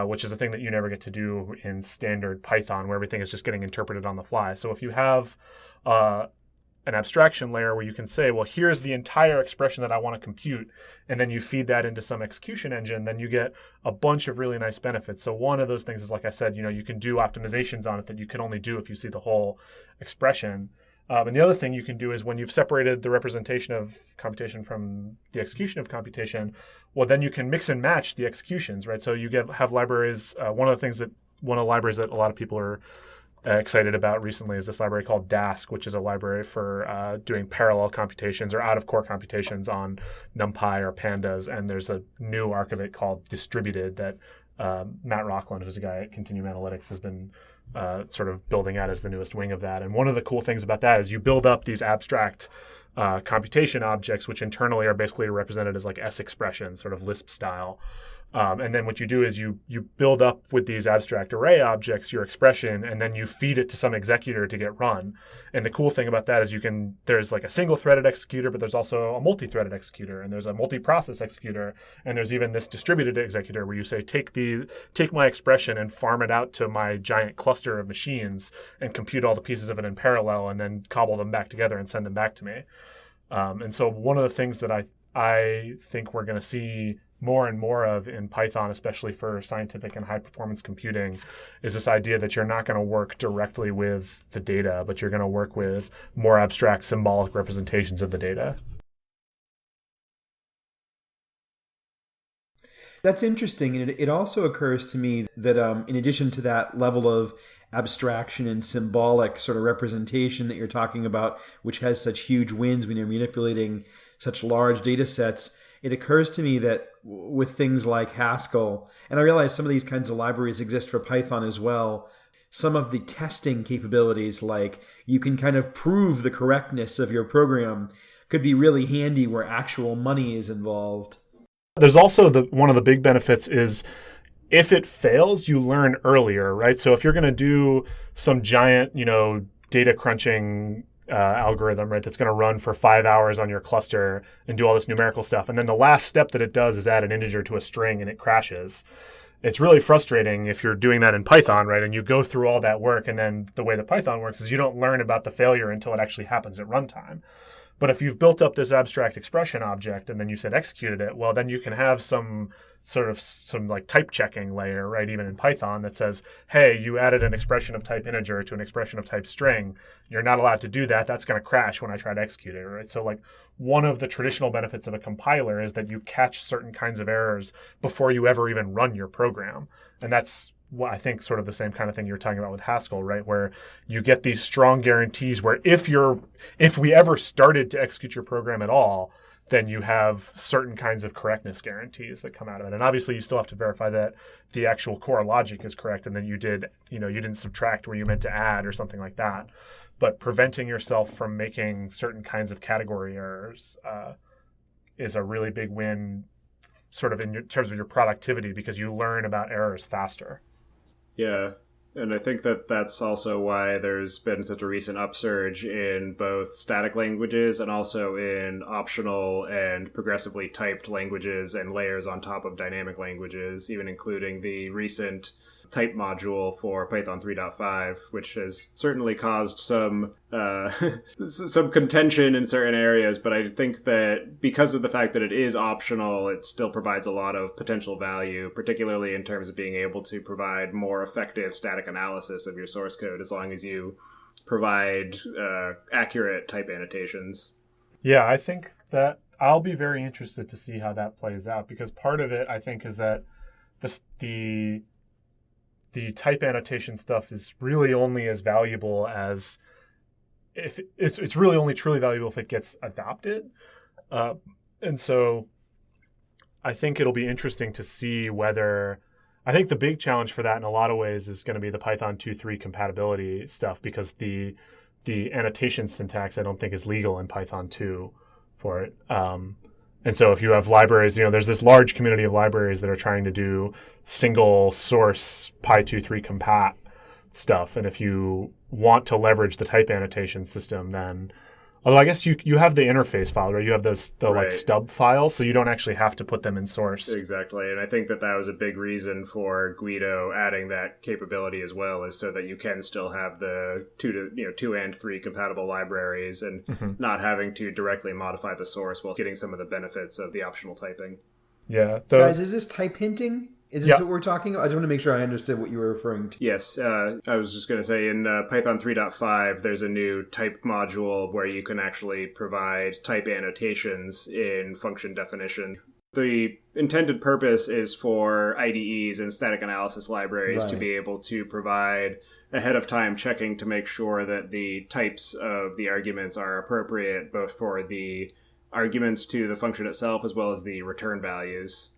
which is a thing that you never get to do in standard Python, where everything is just getting interpreted on the fly. So if you have an abstraction layer where you can say, well, here's the entire expression that I want to compute, and then you feed that into some execution engine, then you get a bunch of really nice benefits. So one of those things is, like I said, you can do optimizations on it that you can only do if you see the whole expression. And the other thing you can do is when you've separated the representation of computation from the execution of computation, well, then you can mix and match the executions, right? So you have libraries. One of the libraries that a lot of people are excited about recently is this library called Dask, which is a library for doing parallel computations or out-of-core computations on NumPy or Pandas. And there's a new arc of it called Distributed that Matt Rocklin, who's a guy at Continuum Analytics, has been sort of building out as the newest wing of that. And one of the cool things about that is you build up these abstract computation objects, which internally are basically represented as like S expressions, sort of Lisp style. And then what you do is you build up with these abstract array objects your expression, and then you feed it to some executor to get run. And the cool thing about that is there's like a single-threaded executor, but there's also a multi-threaded executor, and there's a multi-process executor, and there's even this distributed executor where you say, take my expression and farm it out to my giant cluster of machines and compute all the pieces of it in parallel, and then cobble them back together and send them back to me. And so one of the things that I think we're going to see more and more of in Python, especially for scientific and high-performance computing, is this idea that you're not going to work directly with the data, but you're going to work with more abstract symbolic representations of the data. That's interesting. And it also occurs to me that in addition to that level of abstraction and symbolic sort of representation that you're talking about, which has such huge wins when you're manipulating such large data sets, it occurs to me that with things like Haskell, and I realize some of these kinds of libraries exist for Python as well, some of the testing capabilities, like you can kind of prove the correctness of your program, could be really handy where actual money is involved. There's also one of the big benefits is if it fails, you learn earlier, right? So if you're going to do some giant, data crunching algorithm, right, that's going to run for 5 hours on your cluster and do all this numerical stuff, and then the last step that it does is add an integer to a string and it crashes. It's really frustrating if you're doing that in Python, right, and you go through all that work, and then the way that Python works is you don't learn about the failure until it actually happens at runtime. But if you've built up this abstract expression object and then you said executed it, well, then you can have some like type checking layer, right, even in Python that says, hey, you added an expression of type integer to an expression of type string. You're not allowed to do that. That's going to crash when I try to execute it, right? So like one of the traditional benefits of a compiler is that you catch certain kinds of errors before you ever even run your program. And that's what I think sort of the same kind of thing you're talking about with Haskell, right? Where you get these strong guarantees where if we ever started to execute your program at all, then you have certain kinds of correctness guarantees that come out of it. And obviously you still have to verify that the actual core logic is correct and then you didn't subtract where you meant to add or something like that. But preventing yourself from making certain kinds of category errors is a really big win sort of in terms of your productivity because you learn about errors faster. Yeah, and I think that that's also why there's been such a recent upsurge in both static languages and also in optional and progressively typed languages and layers on top of dynamic languages, even including the recent type module for Python 3.5, which has certainly caused some contention in certain areas. But I think that because of the fact that it is optional, it still provides a lot of potential value, particularly in terms of being able to provide more effective static analysis of your source code as long as you provide accurate type annotations. Yeah, I think that I'll be very interested to see how that plays out because part of it, I think, is that the type annotation stuff is really only as valuable as if it's really only truly valuable if it gets adopted. And so I think it'll be interesting to see I think the big challenge for that in a lot of ways is going to be the Python 2.3 compatibility stuff because the annotation syntax I don't think is legal in Python 2 for it. And so if you have libraries, there's this large community of libraries that are trying to do single source Py2.3 compat stuff. And if you want to leverage the type annotation system, then Although I guess you have the interface file, right? You have the like Right. stub files, so you don't actually have to put them in source. Exactly, and I think that was a big reason for Guido adding that capability as well, is so that you can still have the two and three compatible libraries, and not having to directly modify the source while getting some of the benefits of the optional typing. Yeah. Guys, is this type hinting? Is this Yeah. what we're talking about? I just want to make sure I understood what you were referring to. Yes, I was just going to say in Python 3.5, there's a new type module where you can actually provide type annotations in function definition. The intended purpose is for IDEs and static analysis libraries to Right. be able to provide ahead of time checking to make sure that the types of the arguments are appropriate, both for the arguments to the function itself as well as the return values.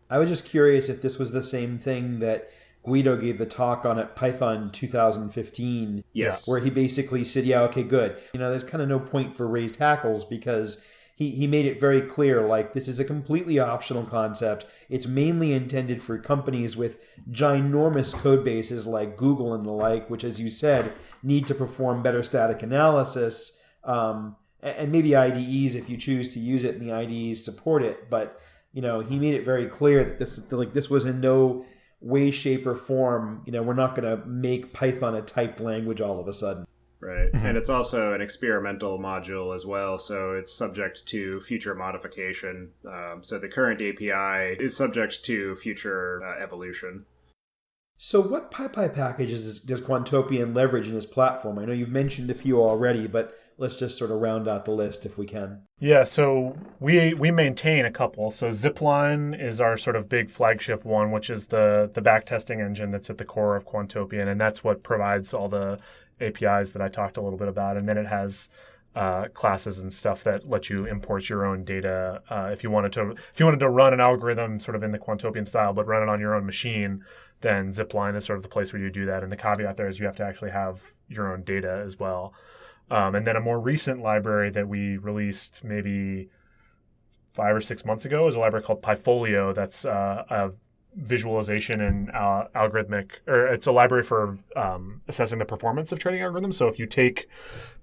I was just curious if this was the same thing that Guido gave the talk on at Python 2015, Yes. where he basically said, yeah, okay, good. There's kind of no point for raised hackles because he made it very clear, like, this is a completely optional concept. It's mainly intended for companies with ginormous code bases like Google and the like, which, as you said, need to perform better static analysis, and maybe IDEs if you choose to use it and the IDEs support it. But he made it very clear that this was in no way, shape, or form. We're not going to make Python a typed language all of a sudden. Right. And it's also an experimental module as well, so it's subject to future modification. So the current API is subject to future evolution. So what PyPy packages does Quantopian leverage in this platform? I know you've mentioned a few already, but let's just sort of round out the list if we can. Yeah, so we maintain a couple. So Zipline is our sort of big flagship one, which is the backtesting engine that's at the core of Quantopian, and that's what provides all the APIs that I talked a little bit about. And then it has classes and stuff that let you import your own data if you wanted to run an algorithm sort of in the Quantopian style, but run it on your own machine. Then Zipline is sort of the place where you do that. And the caveat there is you have to actually have your own data as well. And then a more recent library that we released maybe 5 or 6 months ago is a library called Pyfolio. That's a visualization and algorithmic, or it's a library for assessing the performance of trading algorithms. So if you take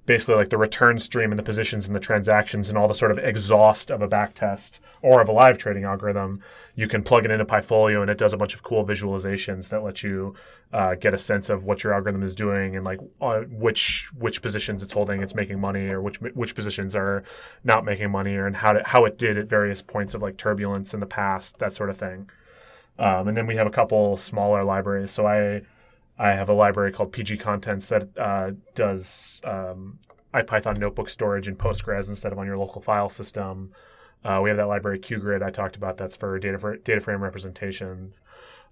basically like the return stream and the positions and the transactions and all the sort of exhaust of a backtest or of a live trading algorithm, you can plug it into Pyfolio and it does a bunch of cool visualizations that let you get a sense of what your algorithm is doing and like which positions it's holding, it's making money, or which positions are not making money, or and how it did at various points of like turbulence in the past, that sort of thing. And then we have a couple smaller libraries. So I have a library called PG Contents that does IPython notebook storage in Postgres instead of on your local file system. We have that library QGrid I talked about. That's for data frame representations.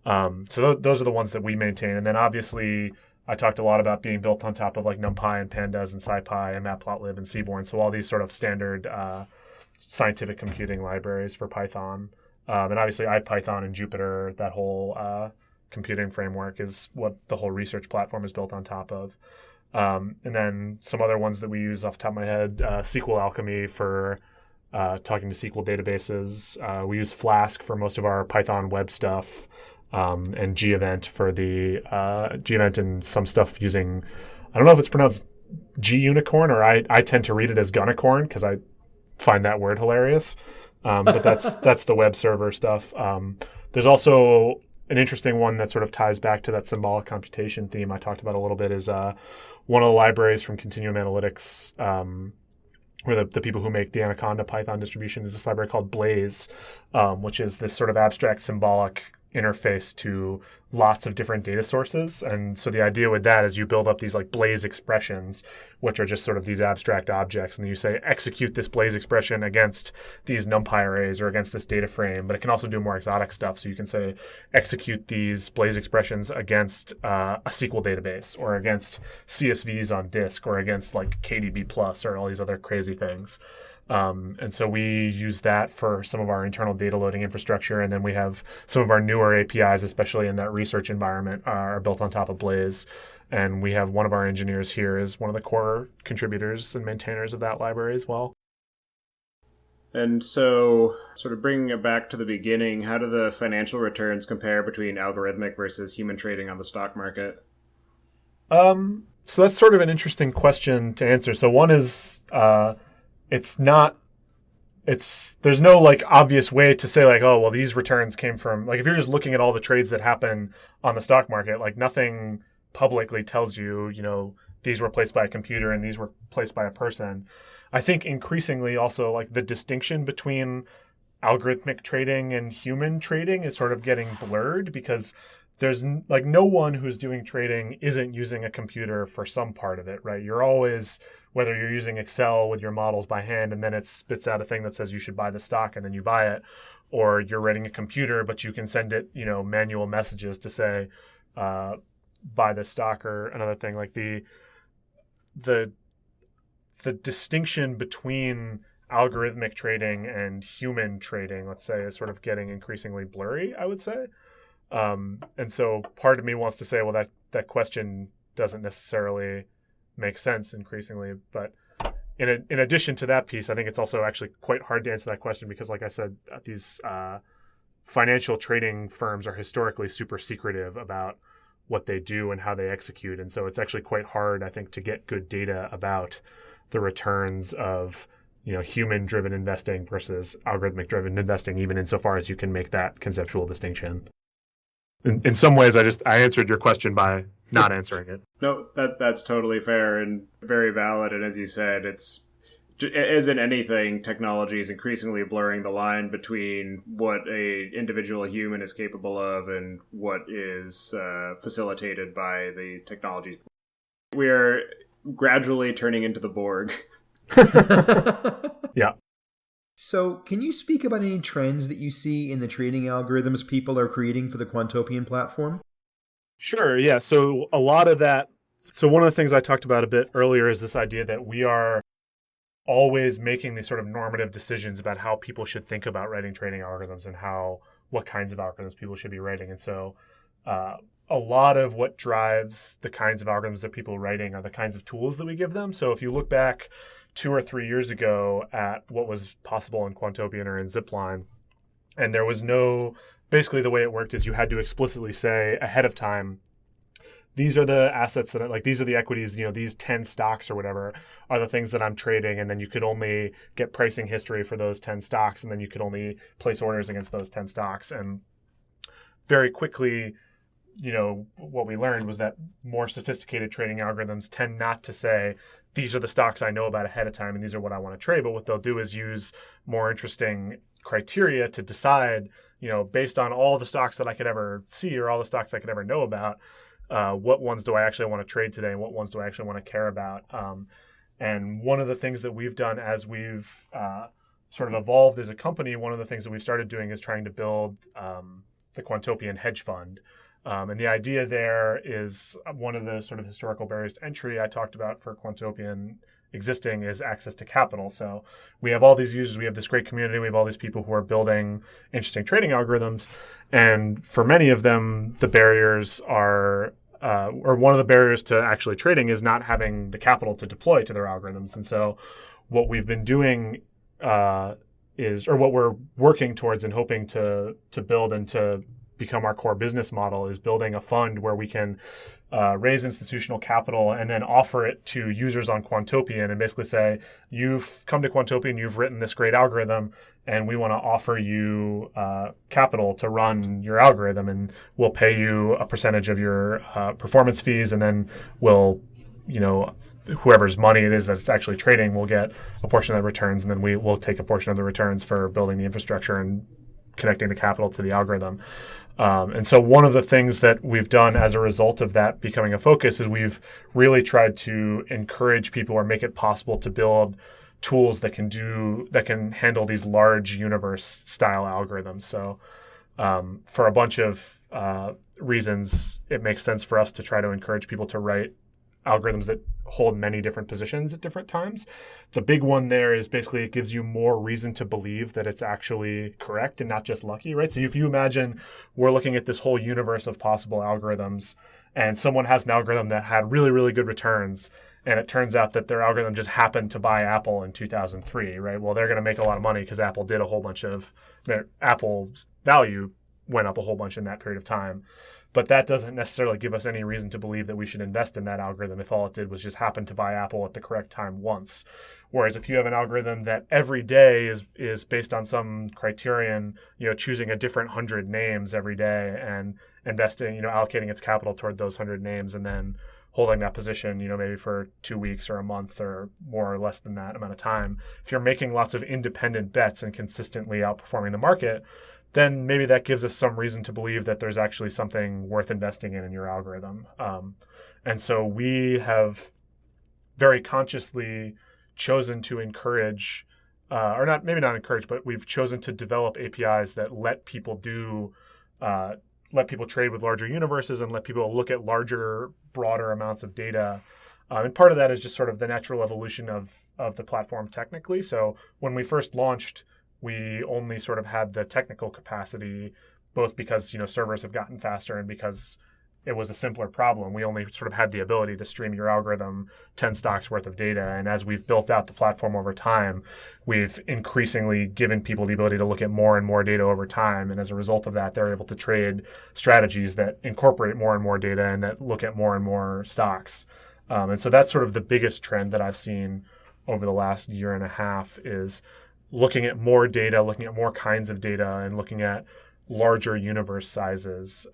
So those are the ones that we maintain. And then obviously I talked a lot about being built on top of like NumPy and Pandas and SciPy and Matplotlib and Seaborn. So all these sort of standard scientific computing libraries for Python. And obviously IPython and Jupyter, that whole computing framework is what the whole research platform is built on top of. And then some other ones that we use off the top of my head, SQL Alchemy for talking to SQL databases. We use Flask for most of our Python web stuff, and Gevent for the Gevent and some stuff using, I don't know if it's pronounced G-Unicorn, or I tend to read it as Gunicorn because I find that word hilarious. But that's the web server stuff. There's also an interesting one that sort of ties back to that symbolic computation theme I talked about a little bit, is one of the libraries from Continuum Analytics, where the people who make the Anaconda Python distribution, is this library called Blaze, which is this sort of abstract symbolic interface to lots of different data sources. And so the idea with that is you build up these like Blaze expressions, which are just sort of these abstract objects, and you say execute this Blaze expression against these NumPy arrays or against this data frame. But it can also do more exotic stuff. So you can say execute these Blaze expressions against a SQL database, or against CSVs on disk, or against like KDB Plus, or all these other crazy things. And so we use that for some of our internal data loading infrastructure. And then we have some of our newer APIs, especially in that research environment, are built on top of Blaze. And we have one of our engineers here is one of the core contributors and maintainers of that library as well. And so, sort of bringing it back to the beginning, how do the financial returns compare between algorithmic versus human trading on the stock market? So that's sort of an interesting question to answer. So one is, there's no like obvious way to say like, oh, well, these returns came from, like, if you're just looking at all the trades that happen on the stock market, like nothing publicly tells you, these were placed by a computer and these were placed by a person. I think increasingly also like the distinction between algorithmic trading and human trading is sort of getting blurred, because there's like no one who's doing trading isn't using a computer for some part of it, right? You're always, whether you're using Excel with your models by hand and then it spits out a thing that says you should buy the stock and then you buy it, or you're writing a computer but you can send it, manual messages to say buy this stock or another thing. Like the distinction between algorithmic trading and human trading, let's say, is sort of getting increasingly blurry, I would say. And so part of me wants to say, well, that question doesn't necessarily make sense increasingly. But in addition to that piece, I think it's also actually quite hard to answer that question because, like I said, these financial trading firms are historically super secretive about what they do and how they execute. And so it's actually quite hard, I think, to get good data about the returns of human-driven investing versus algorithmic-driven investing, even insofar as you can make that conceptual distinction. In some ways, I answered your question by not answering it. No, that's totally fair and very valid. And as you said, as in anything, technology is increasingly blurring the line between what a individual human is capable of and what is facilitated by the technology. We are gradually turning into the Borg. Yeah. So can you speak about any trends that you see in the trading algorithms people are creating for the Quantopian platform? Sure, yeah. So a lot of that. So one of the things I talked about a bit earlier is this idea that we are always making these sort of normative decisions about how people should think about writing trading algorithms and what kinds of algorithms people should be writing. And so a lot of what drives the kinds of algorithms that people are writing are the kinds of tools that we give them. So if you look back 2 or 3 years ago at what was possible in Quantopian or in Zipline, and there was basically the way it worked is you had to explicitly say ahead of time, these are the assets these are the equities, these 10 stocks or whatever are the things that I'm trading. And then you could only get pricing history for those 10 stocks. And then you could only place orders against those 10 stocks. And very quickly, what we learned was that more sophisticated trading algorithms tend not to say, these are the stocks I know about ahead of time and these are what I want to trade. But what they'll do is use more interesting criteria to decide, based on all the stocks that I could ever see or all the stocks I could ever know about, what ones do I actually want to trade today and what ones do I actually want to care about. And one of the things that we've done as we've sort of evolved as a company, one of the things that we've started doing is trying to build the Quantopian hedge fund. And the idea there is one of the sort of historical barriers to entry I talked about for Quantopian existing is access to capital. So we have all these users, we have this great community, we have all these people who are building interesting trading algorithms. And for many of them, the barriers are, or one of the barriers to actually trading is not having the capital to deploy to their algorithms. And so what we've been doing what we're working towards and hoping to build and to become our core business model is building a fund where we can raise institutional capital and then offer it to users on Quantopian and basically say, you've come to Quantopian, you've written this great algorithm, and we want to offer you capital to run your algorithm, and we'll pay you a percentage of your performance fees, and then we'll, whoever's money it is that's actually trading will get a portion of the returns, and then we'll take a portion of the returns for building the infrastructure and connecting the capital to the algorithm. And so one of the things that we've done as a result of that becoming a focus is we've really tried to encourage people or make it possible to build tools that can handle these large universe style algorithms. So for a bunch of reasons, it makes sense for us to try to encourage people to write algorithms that hold many different positions at different times. The big one there is basically it gives you more reason to believe that it's actually correct and not just lucky, right? So if you imagine we're looking at this whole universe of possible algorithms and someone has an algorithm that had really, really good returns, and it turns out that their algorithm just happened to buy Apple in 2003, right? Well, they're going to make a lot of money because Apple did a whole bunch of, Apple's value went up a whole bunch in that period of time. But that doesn't necessarily give us any reason to believe that we should invest in that algorithm if all it did was just happen to buy Apple at the correct time once. Whereas if you have an algorithm that every day is based on some criterion, choosing a different 100 names every day and investing, allocating its capital toward those 100 names and then holding that position, maybe for 2 weeks or a month or more or less than that amount of time. If you're making lots of independent bets and consistently outperforming the market, then maybe that gives us some reason to believe that there's actually something worth investing in your algorithm. And so we have very consciously chosen to encourage, or not, maybe not encourage, but we've chosen to develop APIs that let people trade with larger universes and let people look at larger, broader amounts of data. And part of that is just sort of the natural evolution of the platform technically. So when we first launched, we only sort of had the technical capacity, both because, servers have gotten faster and because it was a simpler problem. We only sort of had the ability to stream your algorithm 10 stocks worth of data. And as we've built out the platform over time, we've increasingly given people the ability to look at more and more data over time. And as a result of that, they're able to trade strategies that incorporate more and more data and that look at more and more stocks. And so that's sort of the biggest trend that I've seen over the last year and a half is looking at more data, looking at more kinds of data, and looking at larger universe sizes.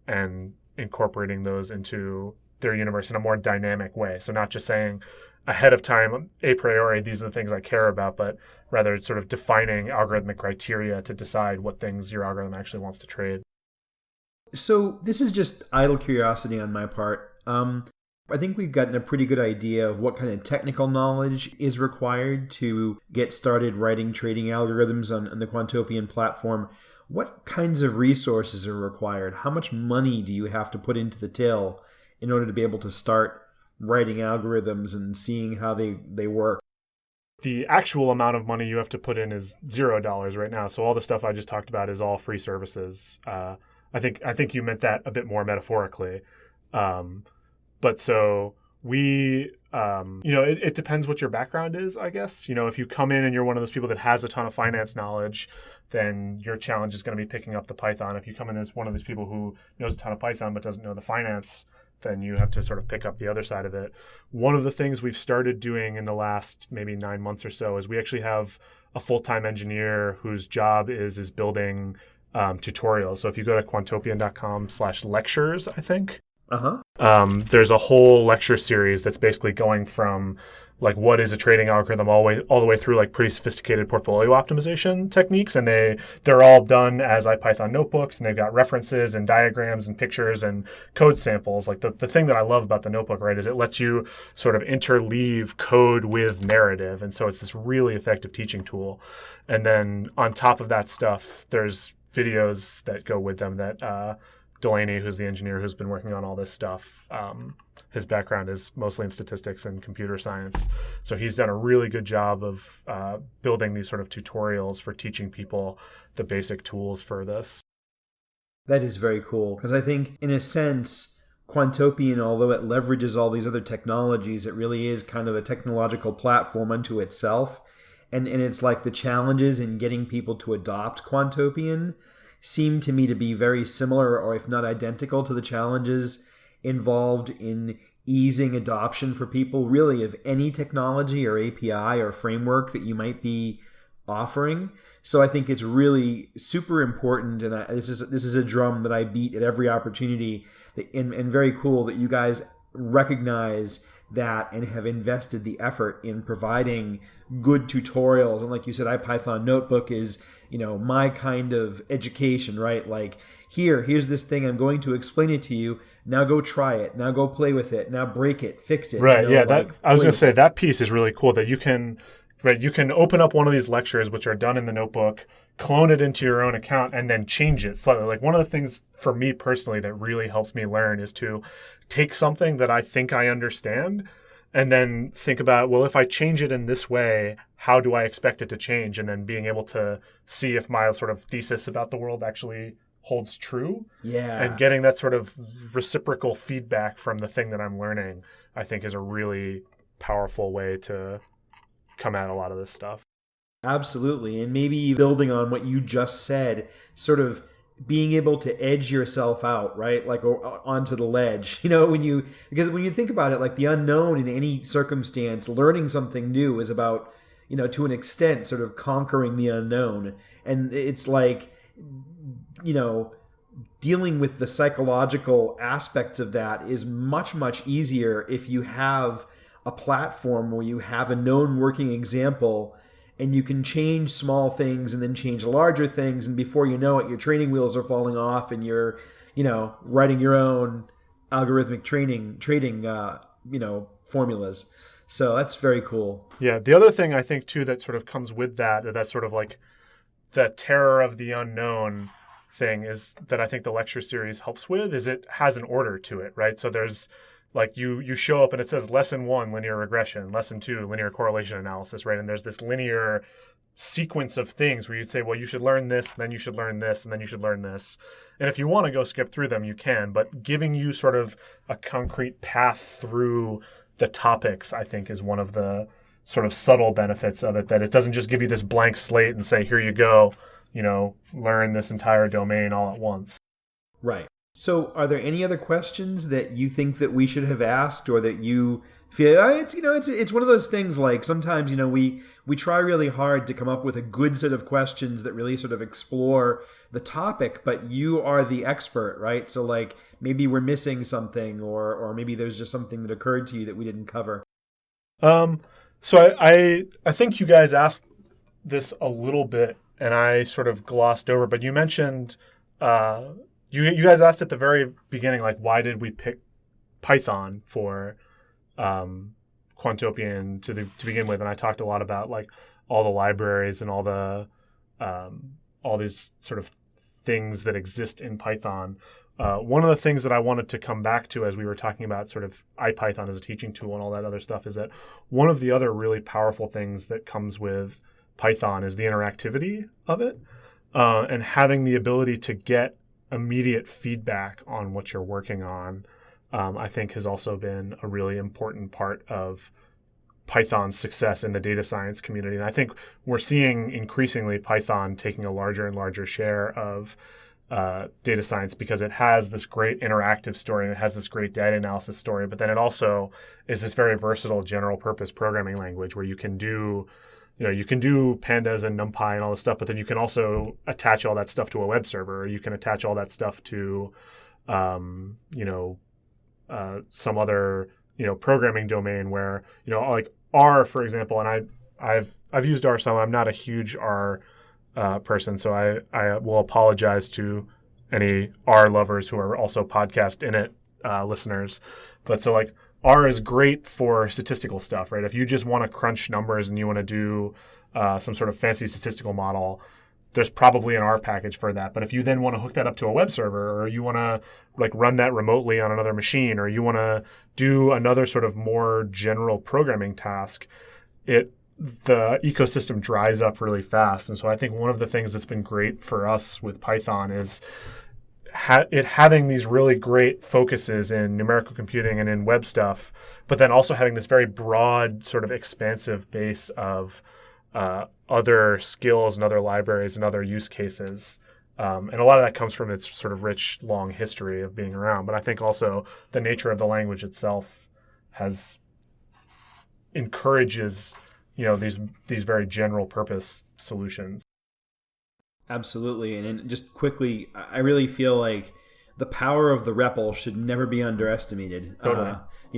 And incorporating those into their universe in a more dynamic way. So not just saying ahead of time, a priori, these are the things I care about, but rather sort of defining algorithmic criteria to decide what things your algorithm actually wants to trade. So this is just idle curiosity on my part. I think we've gotten a pretty good idea of what kind of technical knowledge is required to get started writing trading algorithms on the Quantopian platform. What kinds of resources are required? How much money do you have to put into the till in order to be able to start writing algorithms and seeing how they work? The actual amount of money you have to put in is $0 right now. So all the stuff I just talked about is all free services. I think you meant that a bit more metaphorically. But so we, it depends what your background is, I guess. If you come in and you're one of those people that has a ton of finance knowledge, then your challenge is going to be picking up the Python. If you come in as one of these people who knows a ton of Python but doesn't know the finance, then you have to sort of pick up the other side of it. One of the things we've started doing in the last maybe 9 months or so is we actually have a full-time engineer whose job is building tutorials. So if you go to quantopian.com/lectures, I think, there's a whole lecture series that's basically going from like what is a trading algorithm all the way through like pretty sophisticated portfolio optimization techniques, and they're all done as IPython notebooks, and they've got references and diagrams and pictures and code samples. Like the thing that I love about the notebook, right, is it lets you sort of interleave code with narrative, and so it's this really effective teaching tool. And then on top of that stuff, there's videos that go with them that Delaney, who's the engineer who's been working on all this stuff, his background is mostly in statistics and computer science. So he's done a really good job of building these sort of tutorials for teaching people the basic tools for this. That is very cool, because I think, in a sense, Quantopian, although it leverages all these other technologies, it really is kind of a technological platform unto itself. And it's like the challenges in getting people to adopt Quantopian seem to me to be very similar, or if not identical, to the challenges involved in easing adoption for people, really, of any technology or API or framework that you might be offering. So I think it's really super important, and this is a drum that I beat at every opportunity, and very cool that you guys recognize that and have invested the effort in providing good tutorials. And like you said, IPython Notebook is, my kind of education, right? Like, here's this thing, I'm going to explain it to you. Now go try it. Now go play with it. Now break it, fix it. Right, yeah. I was going to say, that piece is really cool, that you can open up one of these lectures, which are done in the notebook, clone it into your own account, and then change it slightly. Like, one of the things for me personally that really helps me learn is to take something that I think I understand and then think about, well, if I change it in this way, how do I expect it to change? And then being able to see if my sort of thesis about the world actually holds true. Yeah. And getting that sort of reciprocal feedback from the thing that I'm learning, I think, is a really powerful way to come at a lot of this stuff. Absolutely. And maybe building on what you just said, sort of being able to edge yourself out, right? Like onto the ledge, because when you think about it, like the unknown in any circumstance, learning something new is about, to an extent, sort of conquering the unknown. And it's like, dealing with the psychological aspects of that is much, much easier if you have a platform where you have a known working example and you can change small things and then change larger things. And before you know it, your training wheels are falling off and you're, writing your own algorithmic trading, formulas. So that's very cool. Yeah. The other thing I think too, that sort of comes with that's sort of like the terror of the unknown thing is that I think the lecture series helps with is it has an order to it, right? So there's like you show up and it says lesson 1, linear regression, lesson 2, linear correlation analysis, right? And there's this linear sequence of things where you'd say, well, you should learn this, then you should learn this, and then you should learn this. And if you want to go skip through them, you can, but giving you sort of a concrete path through the topics, I think, is one of the sort of subtle benefits of it, that it doesn't just give you this blank slate and say, here you go, learn this entire domain all at once. Right. So are there any other questions that you think that we should have asked, or that you feel it's one of those things, like sometimes, we try really hard to come up with a good set of questions that really sort of explore the topic, but you are the expert, right? So like maybe we're missing something, or maybe there's just something that occurred to you that we didn't cover. So I think you guys asked this a little bit and I sort of glossed over, but you mentioned you guys asked at the very beginning, like, why did we pick Python for Quantopian to begin with? And I talked a lot about like all the libraries and all these sort of things that exist in Python. One of the things that I wanted to come back to as we were talking about sort of IPython as a teaching tool and all that other stuff is that one of the other really powerful things that comes with Python is the interactivity of it, and having the ability to get immediate feedback on what you're working on, I think has also been a really important part of Python's success in the data science community. And I think we're seeing increasingly Python taking a larger and larger share of data science because it has this great interactive story and it has this great data analysis story, but then it also is this very versatile general purpose programming language where you can do pandas and NumPy and all this stuff, but then you can also attach all that stuff to a web server, or you can attach all that stuff to, some other, programming domain where, like R, for example, and I've used R some. I'm not a huge R person, so I will apologize to any R lovers who are also podcast in it listeners. But so like R is great for statistical stuff, right? If you just want to crunch numbers and you want to do some sort of fancy statistical model, there's probably an R package for that. But if you then want to hook that up to a web server, or you want to like run that remotely on another machine, or you want to do another sort of more general programming task, the ecosystem dries up really fast. And so I think one of the things that's been great for us with Python is it having these really great focuses in numerical computing and in web stuff, but then also having this very broad sort of expansive base of other skills and other libraries and other use cases. And a lot of that comes from its sort of rich, long history of being around. But I think also the nature of the language itself encourages, these very general purpose solutions. Absolutely. And just quickly, I really feel like the power of the REPL should never be underestimated. Totally.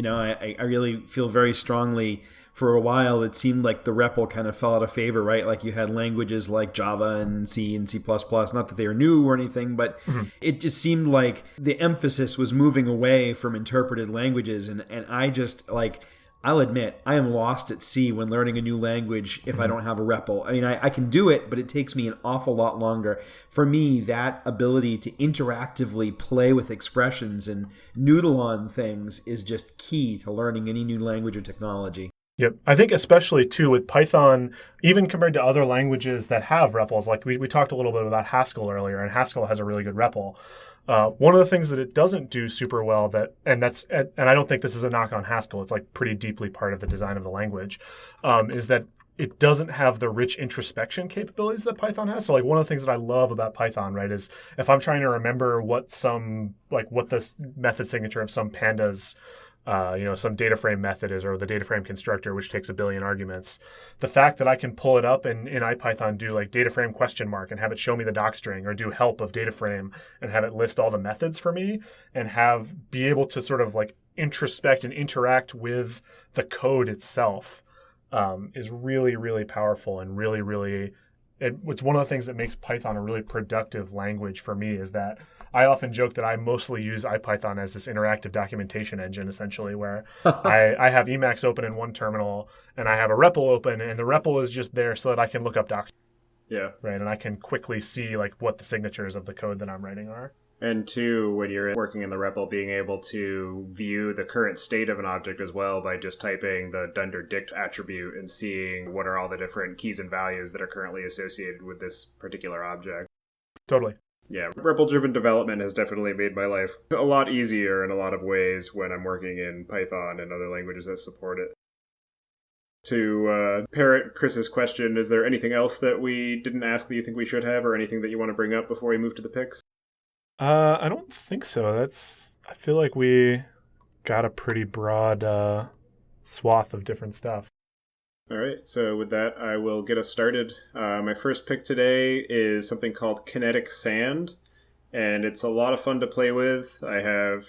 I really feel very strongly. For a while, it seemed like the REPL kind of fell out of favor, right? Like you had languages like Java and C and C++, not that they were new or anything, but it just seemed like the emphasis was moving away from interpreted languages. And I just like, I'll admit, I am lost at sea when learning a new language if I don't have a REPL. I mean, I can do it, but it takes me an awful lot longer. For me, that ability to interactively play with expressions and noodle on things is just key to learning any new language or technology. Yep. I think especially, too, with Python, even compared to other languages that have REPLs, like we talked a little bit about Haskell earlier, and Haskell has a really good REPL. One of the things that it doesn't do super well and I don't think this is a knock on Haskell, it's like pretty deeply part of the design of the language, is that it doesn't have the rich introspection capabilities that Python has. So like one of the things that I love about Python, right, is if I'm trying to remember what the method signature of some pandas, some data frame method is, or the data frame constructor, which takes 1 billion arguments, the fact that I can pull it up and in IPython do like data frame question mark and have it show me the doc string, or do help of data frame and have it list all the methods for me, and be able to sort of like introspect and interact with the code itself, is really, really powerful and really, really, it's one of the things that makes Python a really productive language for me, is that I often joke that I mostly use IPython as this interactive documentation engine, essentially, where I have Emacs open in one terminal and I have a REPL open, and the REPL is just there so that I can look up docs. Yeah. Right. And I can quickly see like what the signatures of the code that I'm writing are. And two, when you're working in the REPL, being able to view the current state of an object as well by just typing the dunder-dict attribute and seeing what are all the different keys and values that are currently associated with this particular object. Totally. Yeah, REPL-driven development has definitely made my life a lot easier in a lot of ways when I'm working in Python and other languages that support it. To parrot Chris's question, is there anything else that we didn't ask that you think we should have, or anything that you want to bring up before we move to the picks? I don't think so. I feel like we got a pretty broad swath of different stuff. All right, so with that, I will get us started. My first pick today is something called Kinetic Sand, and it's a lot of fun to play with. I have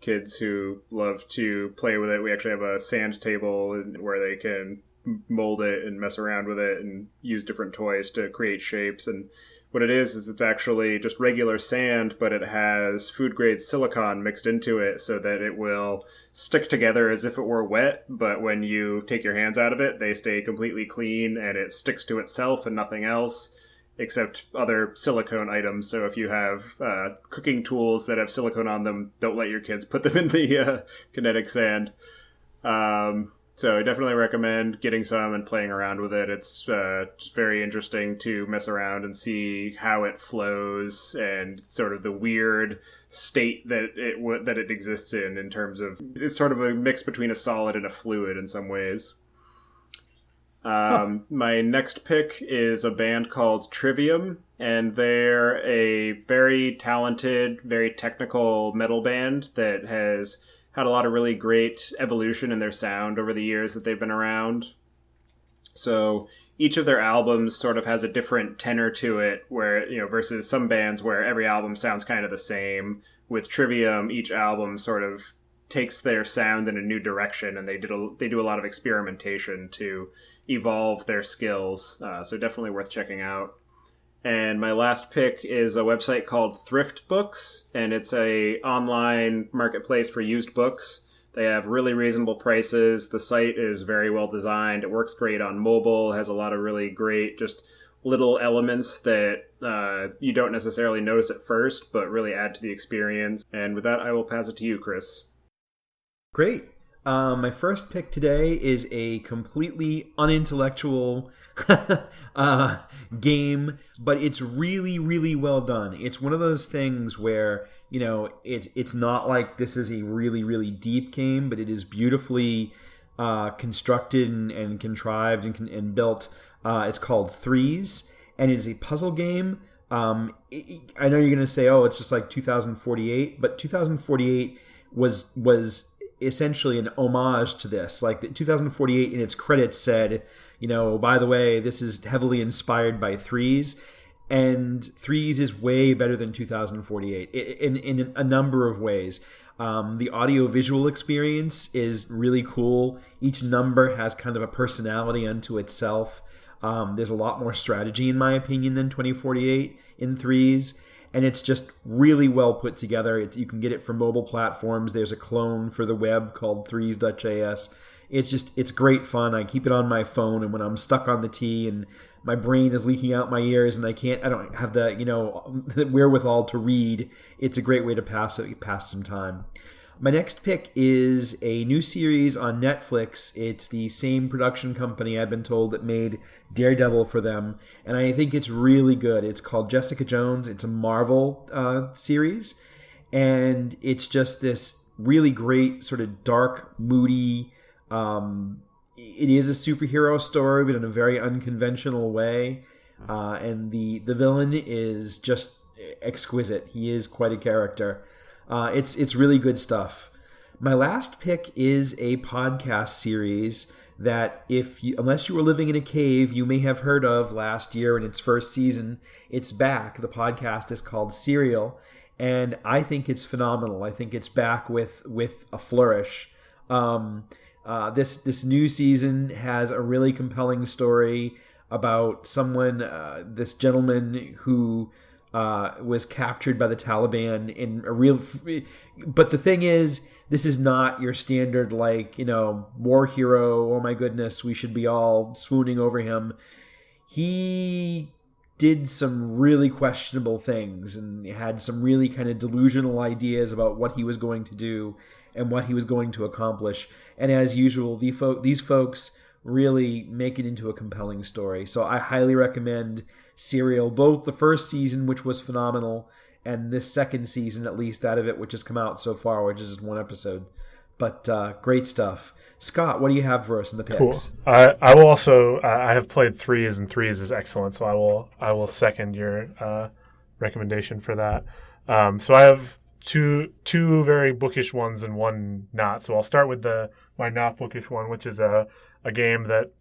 kids who love to play with it. We actually have a sand table where they can mold it and mess around with it and use different toys to create shapes. And what it is it's actually just regular sand, but it has food-grade silicon mixed into it so that it will stick together as if it were wet, but when you take your hands out of it, they stay completely clean, and it sticks to itself and nothing else except other silicone items. So if you have cooking tools that have silicone on them, don't let your kids put them in the kinetic sand. So I definitely recommend getting some and playing around with it. It's just very interesting to mess around and see how it flows and sort of the weird state that it exists in terms of, it's sort of a mix between a solid and a fluid in some ways. My next pick is a band called Trivium, and they're a very talented, very technical metal band that has had a lot of really great evolution in their sound over the years that they've been around. So each of their albums sort of has a different tenor to it, where, versus some bands where every album sounds kind of the same. With Trivium, each album sort of takes their sound in a new direction, and they do a lot of experimentation to evolve their skills. So definitely worth checking out. And my last pick is a website called Thrift Books, and it's a online marketplace for used books. They have really reasonable prices. The site is very well designed. It works great on mobile, has a lot of really great just little elements that you don't necessarily notice at first, but really add to the experience. And with that, I will pass it to you, Chris. Great. My first pick today is a completely unintellectual game, but it's really, really well done. It's one of those things where, it's not like this is a really, really deep game, but it is beautifully constructed and contrived and built. It's called Threes, and it is a puzzle game. I know you're going to say, it's just like 2048, but 2048 was essentially an homage to this. Like 2048 in its credits said, by the way, this is heavily inspired by Threes, and Threes is way better than 2048 in a number of ways. The audio-visual experience is really cool. Each number has kind of a personality unto itself. There's a lot more strategy, in my opinion, than 2048 in Threes. And it's just really well put together. You can get it for mobile platforms. There's a clone for the web called Threes.js. It's great fun. I keep it on my phone, and when I'm stuck on the T and my brain is leaking out my ears and I don't have the wherewithal to read, it's a great way to pass some time. My next pick is a new series on Netflix. It's the same production company, I've been told, that made Daredevil for them, and I think it's really good. It's called Jessica Jones. It's a Marvel series, and it's just this really great sort of dark, moody, it is a superhero story, but in a very unconventional way. And the villain is just exquisite. He is quite a character. It's really good stuff. My last pick is a podcast series that unless you were living in a cave, you may have heard of last year in its first season. It's back. The podcast is called Serial, and I think it's phenomenal. I think it's back with a flourish. This new season has a really compelling story about someone, this gentleman who was captured by the Taliban in a real. But the thing is, this is not your standard war hero. Oh my goodness, we should be all swooning over him. He did some really questionable things and had some really kind of delusional ideas about what he was going to do and what he was going to accomplish. And as usual, these folks really make it into a compelling story. So I highly recommend Serial, both the first season, which was phenomenal, and this second season, at least out of it, which has come out so far, which is just one episode. But great stuff. Scott, what do you have for us in the picks? Cool. I will also. I have played Threes, and Threes is excellent. So I will second your recommendation for that. So I have two very bookish ones and one not. So I'll start with my not bookish one, which is a game that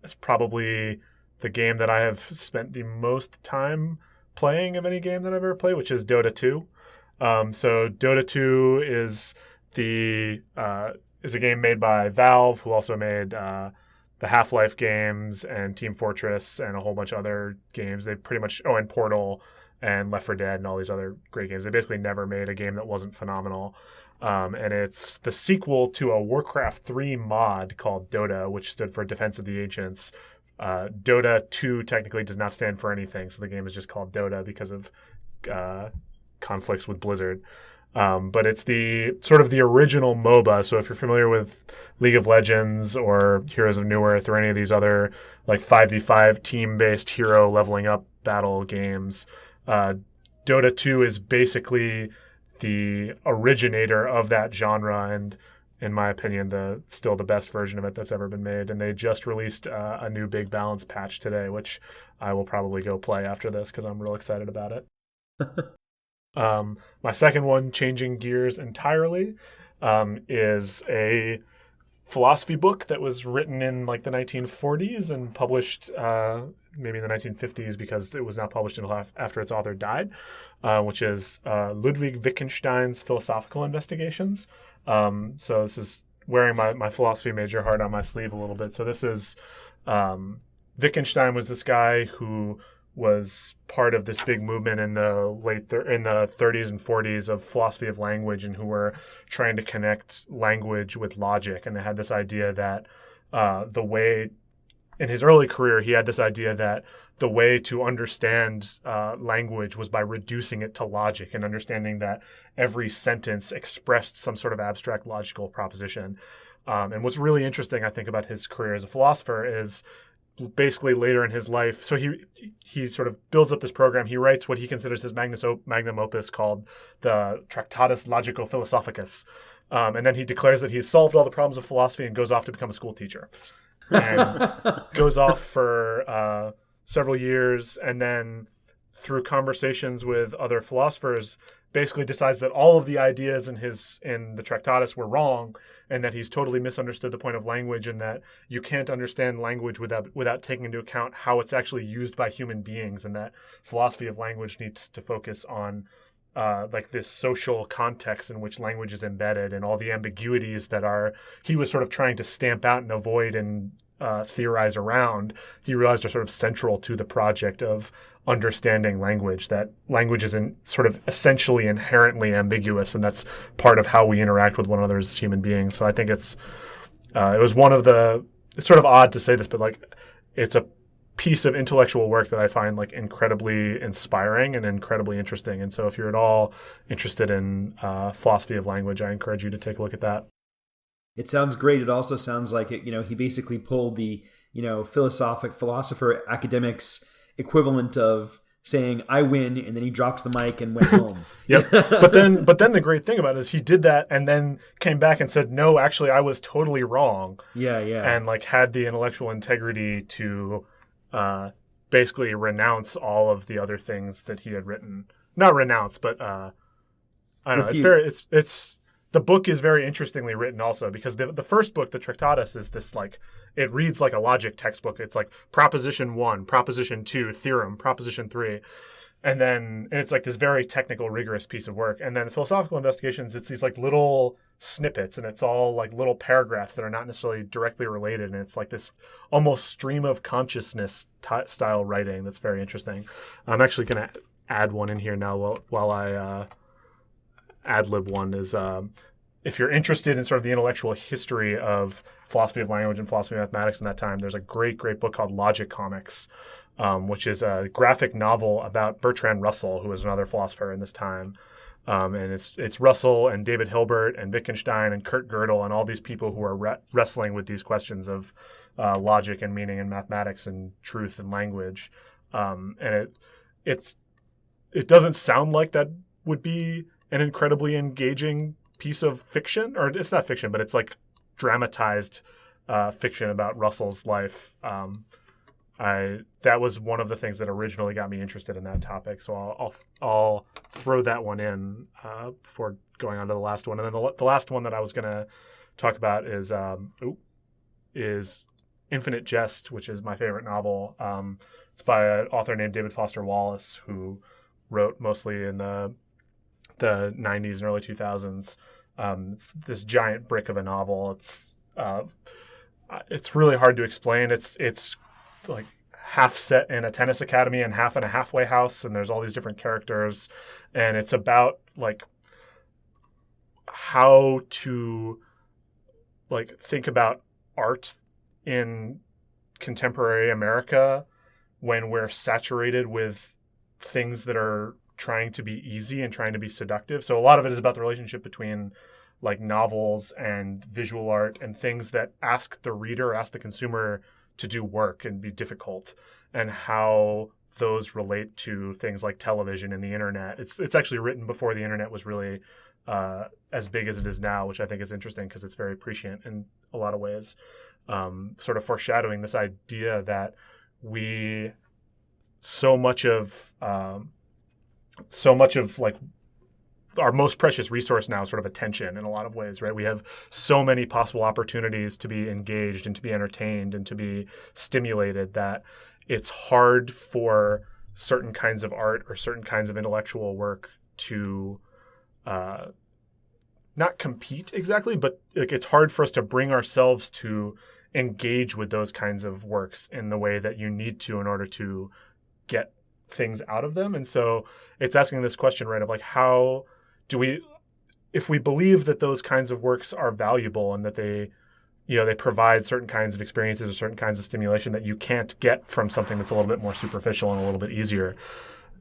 is probably the game that I have spent the most time playing of any game that I've ever played, which is Dota 2. So Dota 2 is a game made by Valve, who also made the Half-Life games and Team Fortress and a whole bunch of other games. They pretty much and Portal and Left 4 Dead and all these other great games. They basically never made a game that wasn't phenomenal. And it's the sequel to a Warcraft 3 mod called Dota, which stood for Defense of the Ancients. Dota 2 technically does not stand for anything, so the game is just called Dota because of conflicts with Blizzard. But it's the sort of the original MOBA. So if you're familiar with League of Legends or Heroes of New Earth or any of these other 5v5 team-based hero leveling up battle games, Dota 2 is basically the originator of that genre, and in my opinion, still the best version of it that's ever been made. And they just released a new big balance patch today, which I will probably go play after this because I'm real excited about it. My second one, changing gears entirely, is a philosophy book that was written in the 1940s and published maybe in the 1950s because it was not published until after its author died, which is Ludwig Wittgenstein's Philosophical Investigations. So this is wearing my philosophy major heart on my sleeve a little bit. So this is Wittgenstein was this guy who was part of this big movement in the in the 30s and 40s of philosophy of language, and who were trying to connect language with logic. And they had this idea that in his early career, he had this idea that the way to understand language was by reducing it to logic and understanding that every sentence expressed some sort of abstract logical proposition. And what's really interesting, I think, about his career as a philosopher is basically later in his life. So he sort of builds up this program. He writes what he considers his magnum opus called the Tractatus Logico-Philosophicus. And then he declares that he's solved all the problems of philosophy and goes off to become a school teacher. And goes off for several years, and then through conversations with other philosophers basically decides that all of the ideas in the Tractatus were wrong, and that he's totally misunderstood the point of language, and that you can't understand language without taking into account how it's actually used by human beings, and that philosophy of language needs to focus on this social context in which language is embedded, and all the ambiguities that he was sort of trying to stamp out and avoid and theorize around. He realized are sort of central to the project of understanding language, that language is sort of essentially inherently ambiguous, and that's part of how we interact with one another as human beings. So I think it was one of it's sort of odd to say this, but it's a piece of intellectual work that I find incredibly inspiring and incredibly interesting. And so if you're at all interested in philosophy of language, I encourage you to take a look at that. It sounds great. It also sounds like he basically pulled the philosopher academics equivalent of saying "I win," and then he dropped the mic and went home. Yep. But then the great thing about it is he did that and then came back and said, "No, actually, I was totally wrong." Yeah. And like had the intellectual integrity to basically renounce all of the other things that he had written. Not renounce, but I don't know. It's the book is very interestingly written also, because the first book, the Tractatus, is this like, it reads like a logic textbook. It's like proposition 1, proposition 2, theorem, proposition 3. And it's like this very technical, rigorous piece of work. And then philosophical investigations, it's these like little snippets, and it's all like little paragraphs that are not necessarily directly related. And it's like this almost stream of consciousness style writing that's very interesting. I'm actually going to add one in here now while I ad-lib one is if you're interested in sort of the intellectual history of philosophy of language and philosophy of mathematics in that time, there's a great book called Logic Comics, which is a graphic novel about Bertrand Russell, who was another philosopher in this time. And it's Russell and David Hilbert and Wittgenstein and Kurt Gödel and all these people who are wrestling with these questions of logic and meaning and mathematics and truth and language. And it doesn't sound like that would be an incredibly engaging piece of fiction, or it's not fiction, but it's like dramatized fiction about Russell's life. That was one of the things that originally got me interested in that topic. So I'll throw that one in before going on to the last one. And then the last one that I was going to talk about is Infinite Jest, which is my favorite novel. It's by an author named David Foster Wallace, who wrote mostly in the 90s and early 2000s. It's this giant brick of a novel. It's really hard to explain. It's like half set in a tennis academy and half in a halfway house, and there's all these different characters, and it's about like how to like think about art in contemporary America when we're saturated with things that are trying to be easy and trying to be seductive. So a lot of it is about the relationship between like novels and visual art and things that ask the consumer to do work and be difficult, and how those relate to things like television and the internet. It's actually written before the internet was really as big as it is now, which I think is interesting because it's very prescient in a lot of ways, sort of foreshadowing this idea that so much of like our most precious resource now is sort of attention in a lot of ways, right? We have so many possible opportunities to be engaged and to be entertained and to be stimulated that it's hard for certain kinds of art or certain kinds of intellectual work to not compete exactly, but like, it's hard for us to bring ourselves to engage with those kinds of works in the way that you need to in order to get things out of them. And so it's asking this question, right, of like, how do we, if we believe that those kinds of works are valuable and that they provide certain kinds of experiences or certain kinds of stimulation that you can't get from something that's a little bit more superficial and a little bit easier,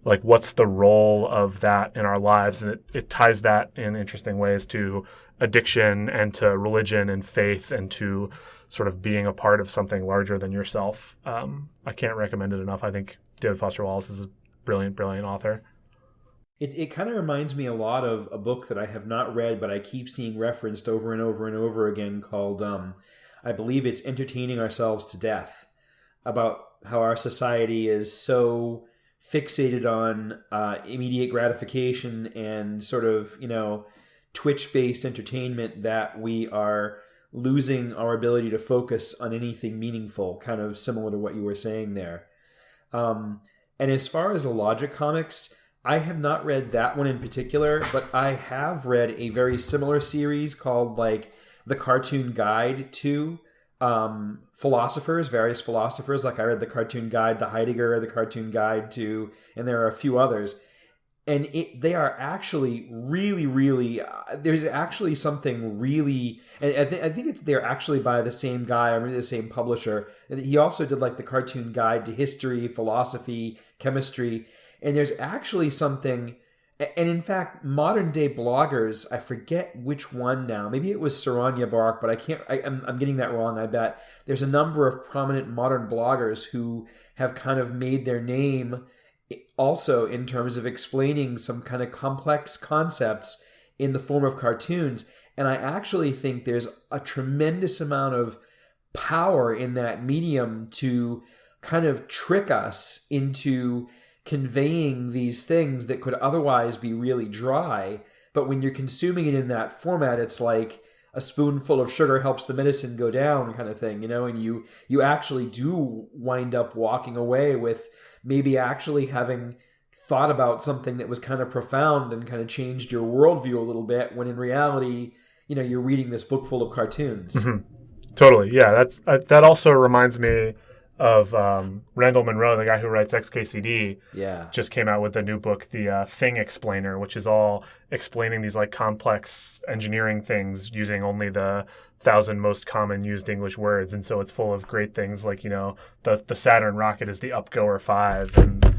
like what's the role of that in our lives? And it ties that in interesting ways to addiction and to religion and faith and to sort of being a part of something larger than yourself. I can't recommend it enough. I think David Foster Wallace is a brilliant, brilliant author. It kind of reminds me a lot of a book that I have not read, but I keep seeing referenced over and over and over again called, I believe it's Entertaining Ourselves to Death, about how our society is so fixated on immediate gratification and sort of, Twitch-based entertainment that we are losing our ability to focus on anything meaningful, kind of similar to what you were saying there. And as far as the Logic comics, I have not read that one in particular, but I have read a very similar series called like The Cartoon Guide to various philosophers. Like I read The Cartoon Guide to Heidegger, The Cartoon Guide to, and there are a few others. And they are actually really, really, there's actually something really, and I think they're actually by the same guy, or maybe the same publisher. And he also did like The Cartoon Guide to History, Philosophy, Chemistry. And there's actually something, and in fact, modern day bloggers, I forget which one now. Maybe it was Saranya Bark, but I'm getting that wrong, I bet. There's a number of prominent modern bloggers who have kind of made their name also in terms of explaining some kind of complex concepts in the form of cartoons. And I actually think there's a tremendous amount of power in that medium to kind of trick us into conveying these things that could otherwise be really dry. But when you're consuming it in that format, it's like a spoonful of sugar helps the medicine go down kind of thing, and you actually do wind up walking away with maybe actually having thought about something that was kind of profound and kind of changed your worldview a little bit, when in reality, you're reading this book full of cartoons. Mm-hmm. Totally. Yeah. That also reminds me of Randall Munroe, the guy who writes XKCD. Yeah. Just came out with a new book, the Thing Explainer, which is all explaining these like complex engineering things using only the 1,000 most common used English words. And so it's full of great things like, the Saturn rocket is the Upgoer 5. And,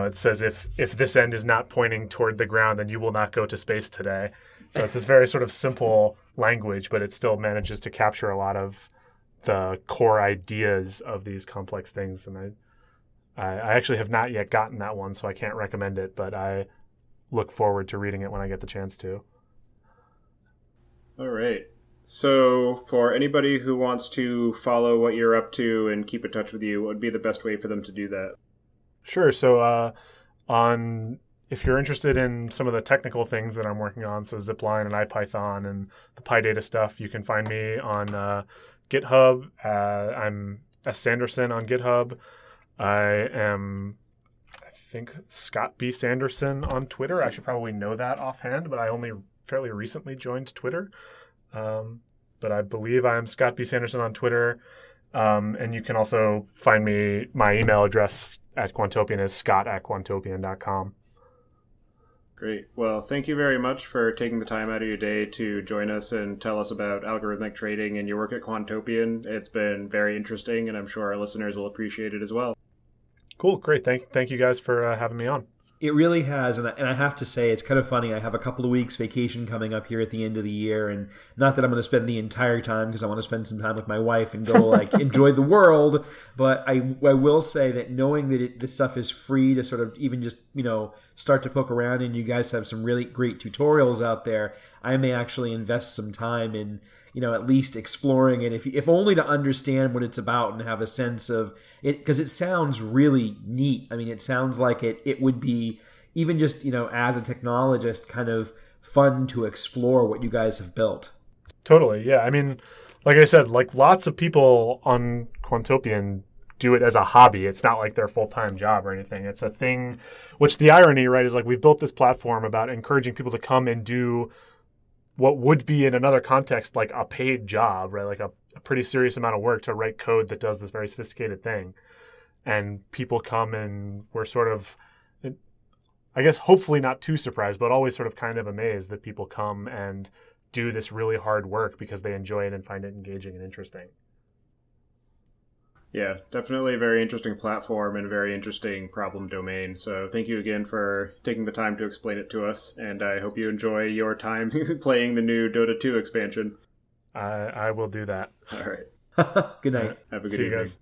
it says if this end is not pointing toward the ground, then you will not go to space today. So it's this very sort of simple language, but it still manages to capture a lot of the core ideas of these complex things. And I actually have not yet gotten that one, so I can't recommend it, but I look forward to reading it when I get the chance to. All right. So for anybody who wants to follow what you're up to and keep in touch with you, what would be the best way for them to do that? Sure. So if you're interested in some of the technical things that I'm working on, so Zipline and IPython and the PyData stuff, you can find me on GitHub. I'm S. Sanderson on GitHub. I think, Scott B. Sanderson on Twitter. I should probably know that offhand, but I only fairly recently joined Twitter. But I believe I'm Scott B. Sanderson on Twitter. And you can also find me, my email address at Quantopian is scott@quantopian.com. Great. Well, thank you very much for taking the time out of your day to join us and tell us about algorithmic trading and your work at Quantopian. It's been very interesting, and I'm sure our listeners will appreciate it as well. Cool. Great. Thank you guys for having me on. It really has, and I have to say, it's kind of funny. I have a couple of weeks vacation coming up here at the end of the year, and not that I'm going to spend the entire time, because I want to spend some time with my wife and go enjoy the world. But I will say that knowing that this stuff is free to sort of even just start to poke around, and you guys have some really great tutorials out there, I may actually invest some time in at least exploring it, if only to understand what it's about and have a sense of it, because it sounds really neat. I mean, it sounds like it would be, even just, as a technologist, kind of fun to explore what you guys have built. Totally, yeah. I mean, like I said, lots of people on Quantopian do it as a hobby. It's not like their full-time job or anything. It's a thing, which the irony, right, is we've built this platform about encouraging people to come and do what would be in another context like a paid job, right? Like a pretty serious amount of work to write code that does this very sophisticated thing. And people come and we're sort of, I guess, hopefully not too surprised, but always sort of kind of amazed that people come and do this really hard work because they enjoy it and find it engaging and interesting. Yeah, definitely a very interesting platform and a very interesting problem domain. So thank you again for taking the time to explain it to us. And I hope you enjoy your time playing the new Dota 2 expansion. I will do that. All right. Good night. Have a good See you evening. guys.